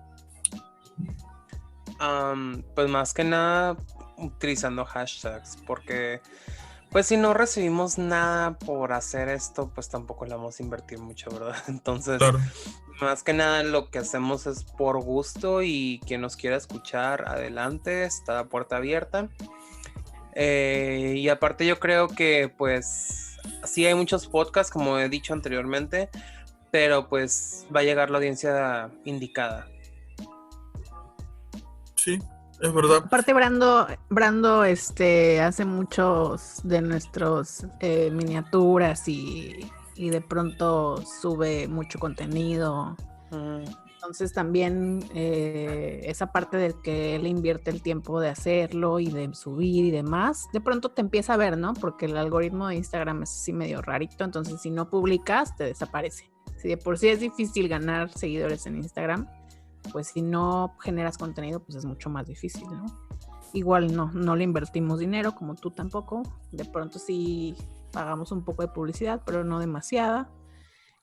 Pues más que nada utilizando hashtags, porque pues si no recibimos nada por hacer esto, pues tampoco le vamos a invertir mucho, ¿verdad? Entonces, claro, más que nada lo que hacemos es por gusto, y quien nos quiera escuchar, adelante, está la puerta abierta. Y aparte yo creo que pues sí hay muchos podcasts, como he dicho anteriormente, pero pues va a llegar la audiencia indicada. Sí, es verdad. Aparte Brando hace muchos de nuestros miniaturas y y de pronto sube mucho contenido. Entonces también esa parte del que él invierte el tiempo de hacerlo y de subir y demás, de pronto te empieza a ver, ¿no? Porque el algoritmo de Instagram es así medio rarito, entonces si no publicas te desaparece. Si de por sí es difícil ganar seguidores en Instagram, pues si no generas contenido, pues es mucho más difícil, ¿no? Igual no le invertimos dinero, como tú tampoco. De pronto sí pagamos un poco de publicidad, pero no demasiada.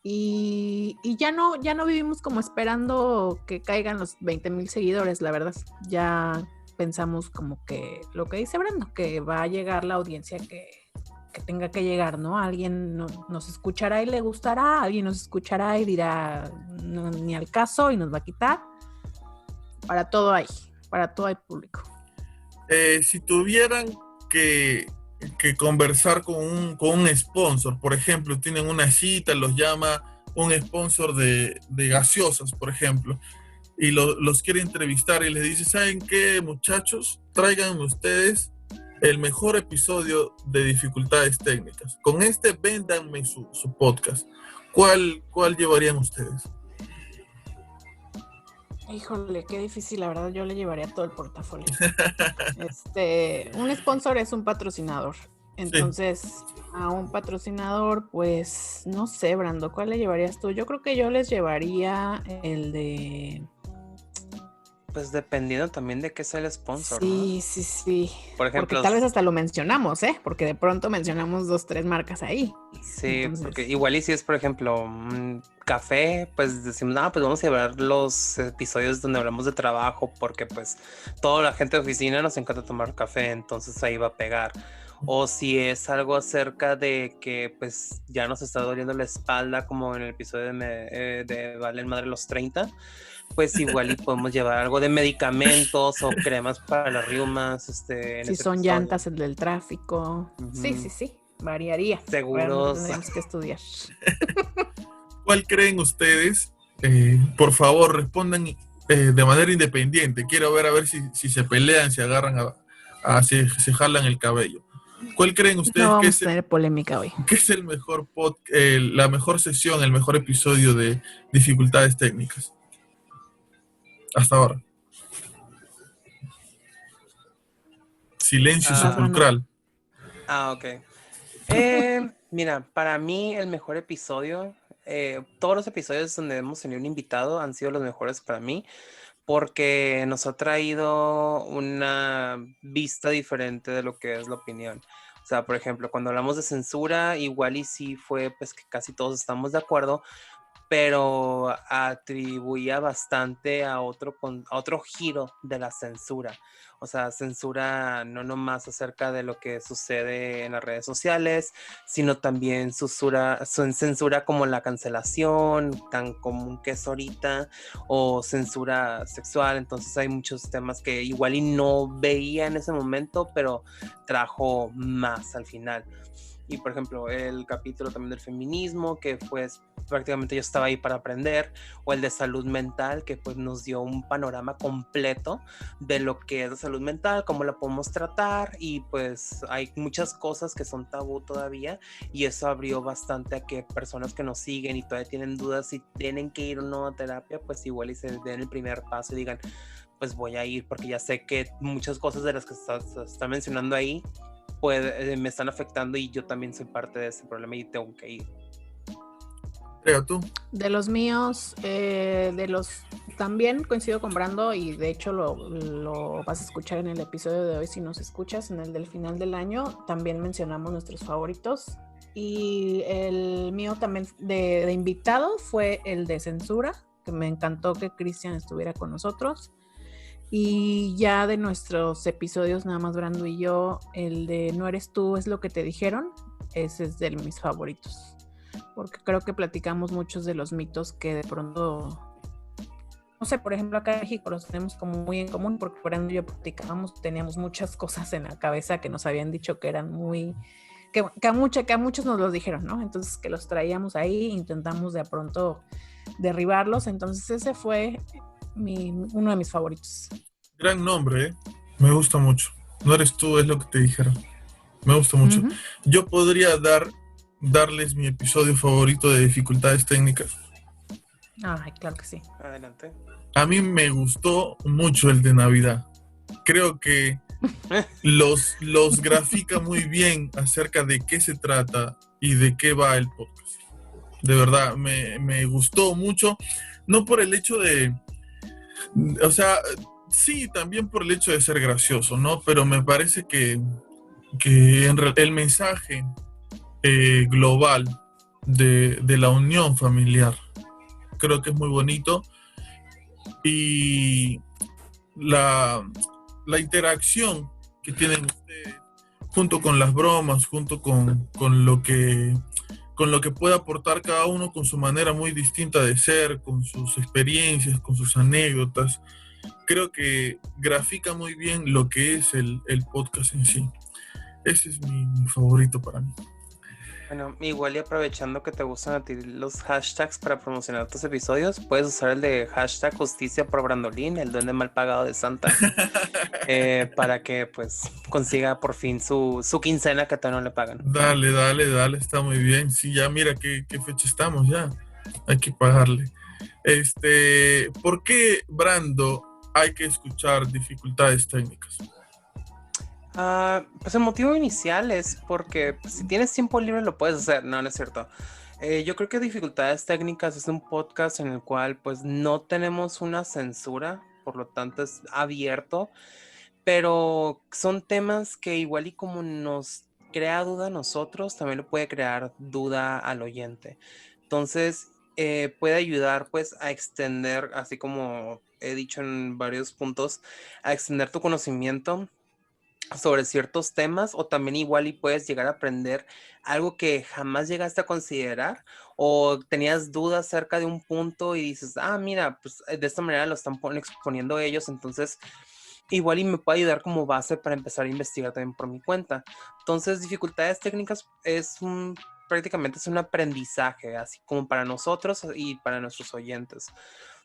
Y ya no vivimos como esperando que caigan los 20,000 seguidores, la verdad. Ya pensamos como que lo que dice Brando, que va a llegar la audiencia que tenga que llegar, ¿no? Alguien nos escuchará y le gustará, alguien nos escuchará y dirá no, ni al caso y nos va a quitar. Para todo hay público. Si tuvieran que conversar con un sponsor, por ejemplo, tienen una cita, los llama un sponsor de gaseosas, por ejemplo, y los quiere entrevistar y les dice, ¿saben qué, muchachos? Traigan ustedes el mejor episodio de Dificultades Técnicas. Con véndanme su podcast. ¿Cuál llevarían ustedes? Híjole, qué difícil, la verdad, yo le llevaría todo el portafolio. Un sponsor es un patrocinador. Entonces, sí, a un patrocinador, pues, no sé, Brando, ¿cuál le llevarías tú? Yo creo que yo les llevaría el de... Pues dependiendo también de qué sea el sponsor, sí, ¿no? Sí. Por ejemplo, porque tal vez hasta lo mencionamos, porque de pronto mencionamos 2, 3 marcas ahí. Sí, entonces... porque igual y si es, por ejemplo, un café, pues decimos, pues vamos a llevar los episodios donde hablamos de trabajo, porque pues toda la gente de oficina nos encanta tomar café, entonces ahí va a pegar. O si es algo acerca de que pues ya nos está doliendo la espalda, como en el episodio de Valen Madre los 30, pues igual y podemos llevar algo de medicamentos o cremas para las riumas. Si son episodio. Llantas, el del tráfico. Sí, variaría. Seguros. Tendríamos que estudiar. ¿Cuál creen ustedes? Por favor, respondan de manera independiente. Quiero ver a ver si se pelean, si agarran, se jalan el cabello. ¿Cuál creen ustedes no vamos a tener polémica hoy? ¿Qué es el mejor la mejor sesión, el mejor episodio de Dificultades Técnicas? Hasta ahora. Silencio sepulcral. Ok. Mira, para mí el mejor episodio, todos los episodios donde hemos tenido un invitado han sido los mejores para mí, porque nos ha traído una vista diferente de lo que es la opinión. O sea, por ejemplo, cuando hablamos de censura, igual y sí fue pues que casi todos estamos de acuerdo, pero atribuía bastante a otro giro de la censura. O sea, censura no nomás acerca de lo que sucede en las redes sociales, sino también censura como la cancelación, tan común que es ahorita, o censura sexual. Entonces hay muchos temas que igual y no veía en ese momento, pero trajo más al final. Y por ejemplo, el capítulo también del feminismo, que pues prácticamente yo estaba ahí para aprender, o el de salud mental, que pues nos dio un panorama completo de lo que es la salud mental, cómo la podemos tratar, y pues hay muchas cosas que son tabú todavía, y eso abrió bastante a que personas que nos siguen y todavía tienen dudas si tienen que ir o no a terapia, pues igual y se den el primer paso y digan, pues voy a ir, porque ya sé que muchas cosas de las que se está mencionando ahí pues me están afectando y yo también soy parte de ese problema y tengo que ir. Creo tú. De los míos, también coincido con Brando, y de hecho lo vas a escuchar en el episodio de hoy si nos escuchas, en el del final del año, también mencionamos nuestros favoritos. Y el mío también de invitado fue el de censura, que me encantó que Cristian estuviera con nosotros. Y ya de nuestros episodios, nada más Brando y yo, el de No eres tú, es lo que te dijeron, ese es de mis favoritos, porque creo que platicamos muchos de los mitos que de pronto, no sé, por ejemplo acá en México los tenemos como muy en común, porque Brando y yo teníamos muchas cosas en la cabeza que nos habían dicho que eran muy, que a muchos nos los dijeron, ¿no? Entonces que los traíamos ahí, intentamos de pronto derribarlos, entonces ese fue uno de mis favoritos. Gran nombre, me gusta mucho. No eres tú, es lo que te dijeron. Me gusta mucho. Uh-huh. Yo podría dar darles mi episodio favorito de dificultades técnicas. Ay, claro que sí. Adelante. A mí me gustó mucho el de Navidad. Creo que los grafica muy bien acerca de qué se trata y de qué va el podcast. De verdad, me gustó mucho. No por el hecho de... O sea, sí, también por el hecho de ser gracioso, ¿no? Pero me parece que el mensaje global de la unión familiar creo que es muy bonito. Y la interacción que tienen ustedes junto con las bromas, junto con lo que puede aportar cada uno con su manera muy distinta de ser, con sus experiencias, con sus anécdotas, creo que grafica muy bien lo que es el podcast en sí. Ese es mi favorito para mí. Bueno, igual y aprovechando que te gustan a ti los hashtags para promocionar tus episodios, puedes usar el de hashtag justicia por Brandolín, el duende mal pagado de Santa, para que pues consiga por fin su quincena que todavía no le pagan. Dale, está muy bien. Sí, ya mira qué fecha estamos ya. Hay que pagarle. ¿Por qué, Brando, hay que escuchar dificultades técnicas? Pues el motivo inicial es porque pues, si tienes tiempo libre lo puedes hacer, no es cierto. Yo creo que Dificultades Técnicas es un podcast en el cual pues no tenemos una censura, por lo tanto es abierto, pero son temas que igual y como nos crea duda a nosotros, también le puede crear duda al oyente. Entonces puede ayudar pues a extender, así como he dicho en varios puntos, a extender tu conocimiento sobre ciertos temas, o también igual y puedes llegar a aprender algo que jamás llegaste a considerar o tenías dudas acerca de un punto y dices, mira, pues de esta manera lo están exponiendo ellos, entonces igual y me puede ayudar como base para empezar a investigar también por mi cuenta. Entonces, Dificultades Técnicas prácticamente es un aprendizaje, así como para nosotros y para nuestros oyentes.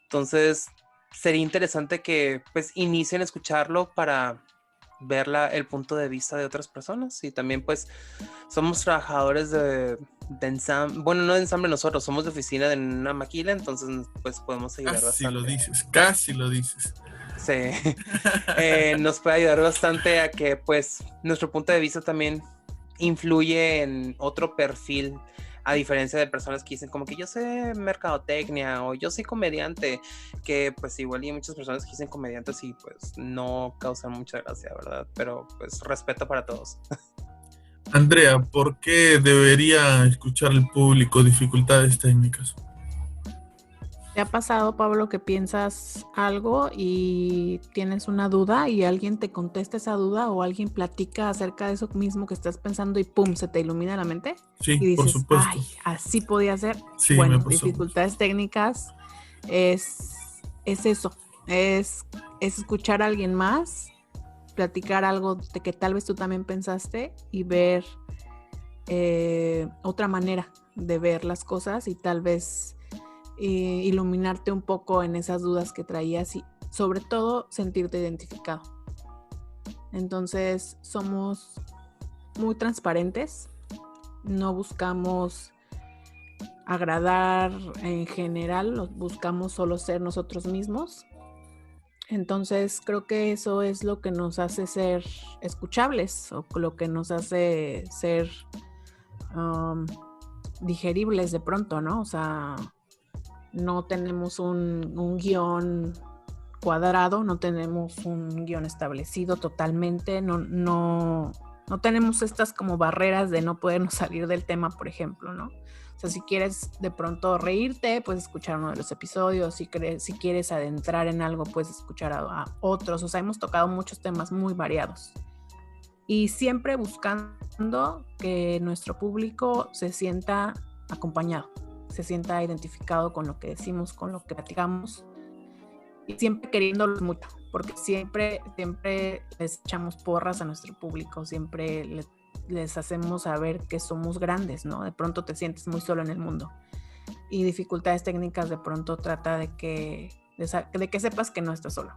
Entonces, sería interesante que pues inicien a escucharlo para ver el punto de vista de otras personas. Y también pues somos trabajadores de ensamble, bueno, no de ensamble nosotros, somos de oficina de una maquila, entonces pues podemos ayudar bastante. Casi lo dices. Sí. Nos puede ayudar bastante a que pues nuestro punto de vista también influye en otro perfil, a diferencia de personas que dicen como que yo sé mercadotecnia o yo soy comediante, que pues igual hay muchas personas que dicen comediantes y pues no causan mucha gracia, ¿verdad? Pero pues respeto para todos. Andrea, ¿por qué debería escuchar el público dificultades técnicas? ¿Te ha pasado, Pablo, que piensas algo y tienes una duda y alguien te contesta esa duda o alguien platica acerca de eso mismo que estás pensando y ¡pum! Se te ilumina la mente? Sí, y dices, por supuesto. Ay, así podía ser. Sí, bueno, me pasó. Dificultades Técnicas es eso, es escuchar a alguien más, platicar algo de que tal vez tú también pensaste y ver otra manera de ver las cosas y tal vez iluminarte un poco en esas dudas que traías y sobre todo sentirte identificado. Entonces somos muy transparentes, no buscamos agradar en general, buscamos solo ser nosotros mismos. Entonces creo que eso es lo que nos hace ser escuchables o lo que nos hace ser digeribles de pronto, ¿no? O sea, no tenemos un guión cuadrado, no tenemos un guión establecido totalmente, no tenemos estas como barreras de no podernos salir del tema, por ejemplo, ¿no? O sea, si quieres de pronto reírte, puedes escuchar uno de los episodios, si quieres adentrar en algo, puedes escuchar a otros, o sea, hemos tocado muchos temas muy variados. Y siempre buscando que nuestro público se sienta acompañado, se sienta identificado con lo que decimos, con lo que platicamos y siempre queriéndolos mucho, porque siempre les echamos porras a nuestro público, siempre les hacemos saber que somos grandes, ¿no? De pronto te sientes muy solo en el mundo y Dificultades Técnicas de pronto trata de que sepas que no estás solo,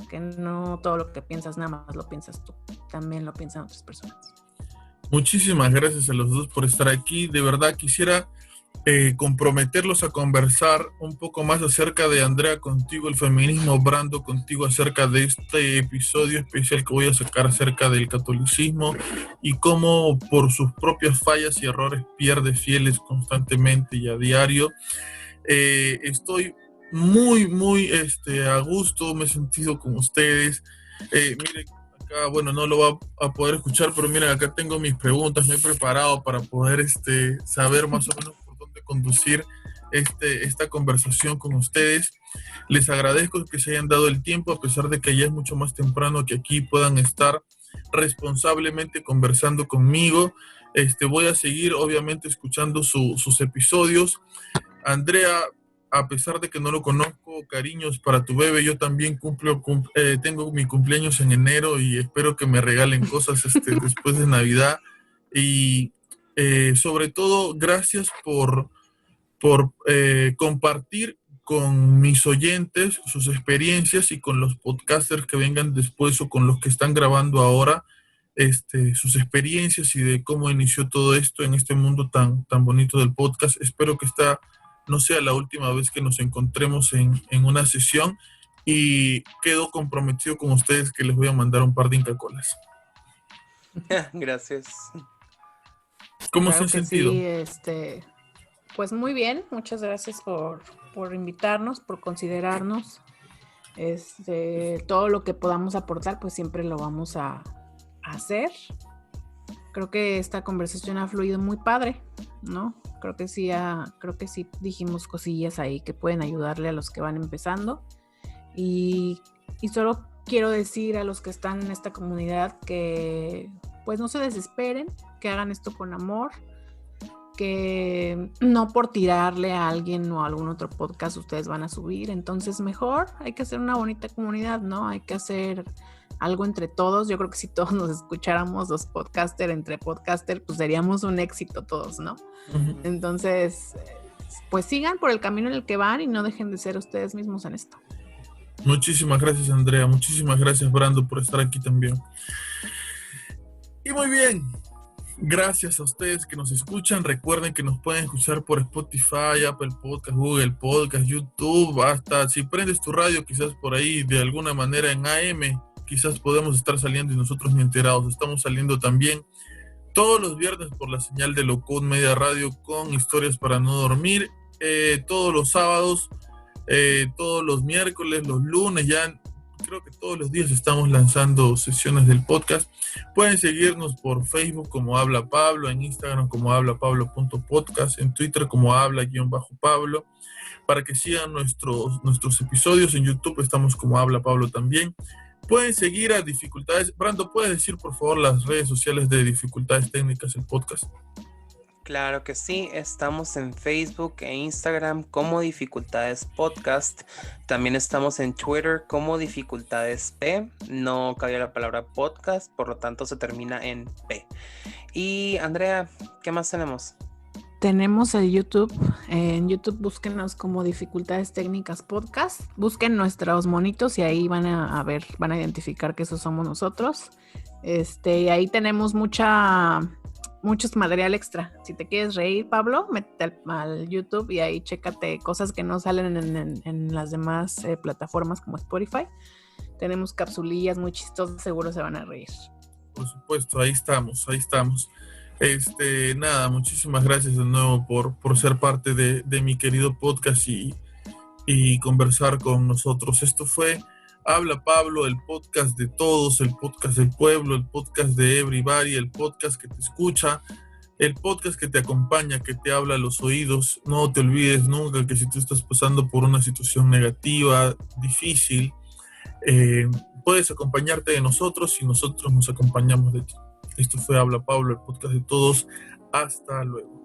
que no todo lo que piensas nada más lo piensas tú, también lo piensan otras personas. Muchísimas gracias a los dos por estar aquí. De verdad quisiera comprometerlos a conversar un poco más acerca de Andrea contigo, el feminismo, Brando contigo acerca de este episodio especial que voy a sacar acerca del catolicismo y cómo por sus propias fallas y errores pierde fieles constantemente y a diario. Estoy muy a gusto, me he sentido con ustedes. Miren, acá, bueno, no lo va a poder escuchar, pero miren, acá tengo mis preguntas, me he preparado para poder saber más o menos por dónde conducir esta conversación con ustedes. Les agradezco que se hayan dado el tiempo, a pesar de que ya es mucho más temprano, que aquí puedan estar responsablemente conversando conmigo. Voy a seguir, obviamente, escuchando sus episodios. Andrea, a pesar de que no lo conozco, cariños para tu bebé. Yo también tengo mi cumpleaños en enero y espero que me regalen cosas después de Navidad. Y sobre todo, gracias por compartir con mis oyentes sus experiencias y con los podcasters que vengan después o con los que están grabando ahora, sus experiencias y de cómo inició todo esto en este mundo tan bonito del podcast. Espero que esta no sea la última vez que nos encontremos en una sesión y quedo comprometido con ustedes que les voy a mandar un par de Inca-Colas. Gracias. ¿Cómo Claro se han que sentido? sí, pues muy bien, muchas gracias por invitarnos, por considerarnos. Todo lo que podamos aportar, pues siempre lo vamos a hacer. Creo que esta conversación ha fluido muy padre, ¿no? Creo que sí dijimos cosillas ahí que pueden ayudarle a los que van empezando. Y solo quiero decir a los que están en esta comunidad que pues no se desesperen, que hagan esto con amor, que no por tirarle a alguien o a algún otro podcast ustedes van a subir. Entonces mejor hay que hacer una bonita comunidad, ¿no? Hay que hacer algo entre todos. Yo creo que si todos nos escucháramos los podcasters entre podcasters, pues seríamos un éxito todos, ¿no? Uh-huh. Entonces, pues sigan por el camino en el que van y no dejen de ser ustedes mismos en esto. Muchísimas gracias, Andrea. Muchísimas gracias, Brando, por estar aquí también. Y muy bien, gracias a ustedes que nos escuchan. Recuerden que nos pueden escuchar por Spotify, Apple Podcast, Google Podcast, YouTube, hasta si prendes tu radio, quizás por ahí de alguna manera en AM, quizás podemos estar saliendo y nosotros ni enterados. Estamos saliendo también todos los viernes por la señal de Low-Code Media Radio con historias para no dormir, todos los sábados, todos los miércoles, los lunes, ya creo que todos los días estamos lanzando sesiones del podcast. Pueden seguirnos por Facebook como Habla Pablo, en Instagram como hablapablo.podcast, en Twitter como habla_Pablo, para que sigan nuestros episodios. En YouTube estamos como Habla Pablo también. Pueden seguir a Dificultades. Brando, ¿puedes decir por favor las redes sociales de Dificultades Técnicas, el podcast? Claro que sí, estamos en Facebook e Instagram como Dificultades Podcast. También estamos en Twitter como Dificultades P. No cabía la palabra podcast, por lo tanto se termina en P. Y Andrea, ¿qué más tenemos? Tenemos el YouTube. En YouTube búsquenos como Dificultades Técnicas Podcast. Busquen nuestros monitos y ahí van a identificar que esos somos nosotros. Y ahí tenemos muchos material extra. Si te quieres reír, Pablo, métete al YouTube y ahí chécate cosas que no salen en las demás plataformas como Spotify. Tenemos capsulillas muy chistosas, seguro se van a reír. Por supuesto, ahí estamos. Nada, muchísimas gracias de nuevo por ser parte de mi querido podcast y conversar con nosotros. Esto fue Habla Pablo, el podcast de todos, el podcast del pueblo, el podcast de everybody, el podcast que te escucha, el podcast que te acompaña, que te habla a los oídos. No te olvides nunca que si tú estás pasando por una situación negativa, difícil, puedes acompañarte de nosotros y nosotros nos acompañamos de ti. Esto fue Habla Pablo, el podcast de todos. Hasta luego.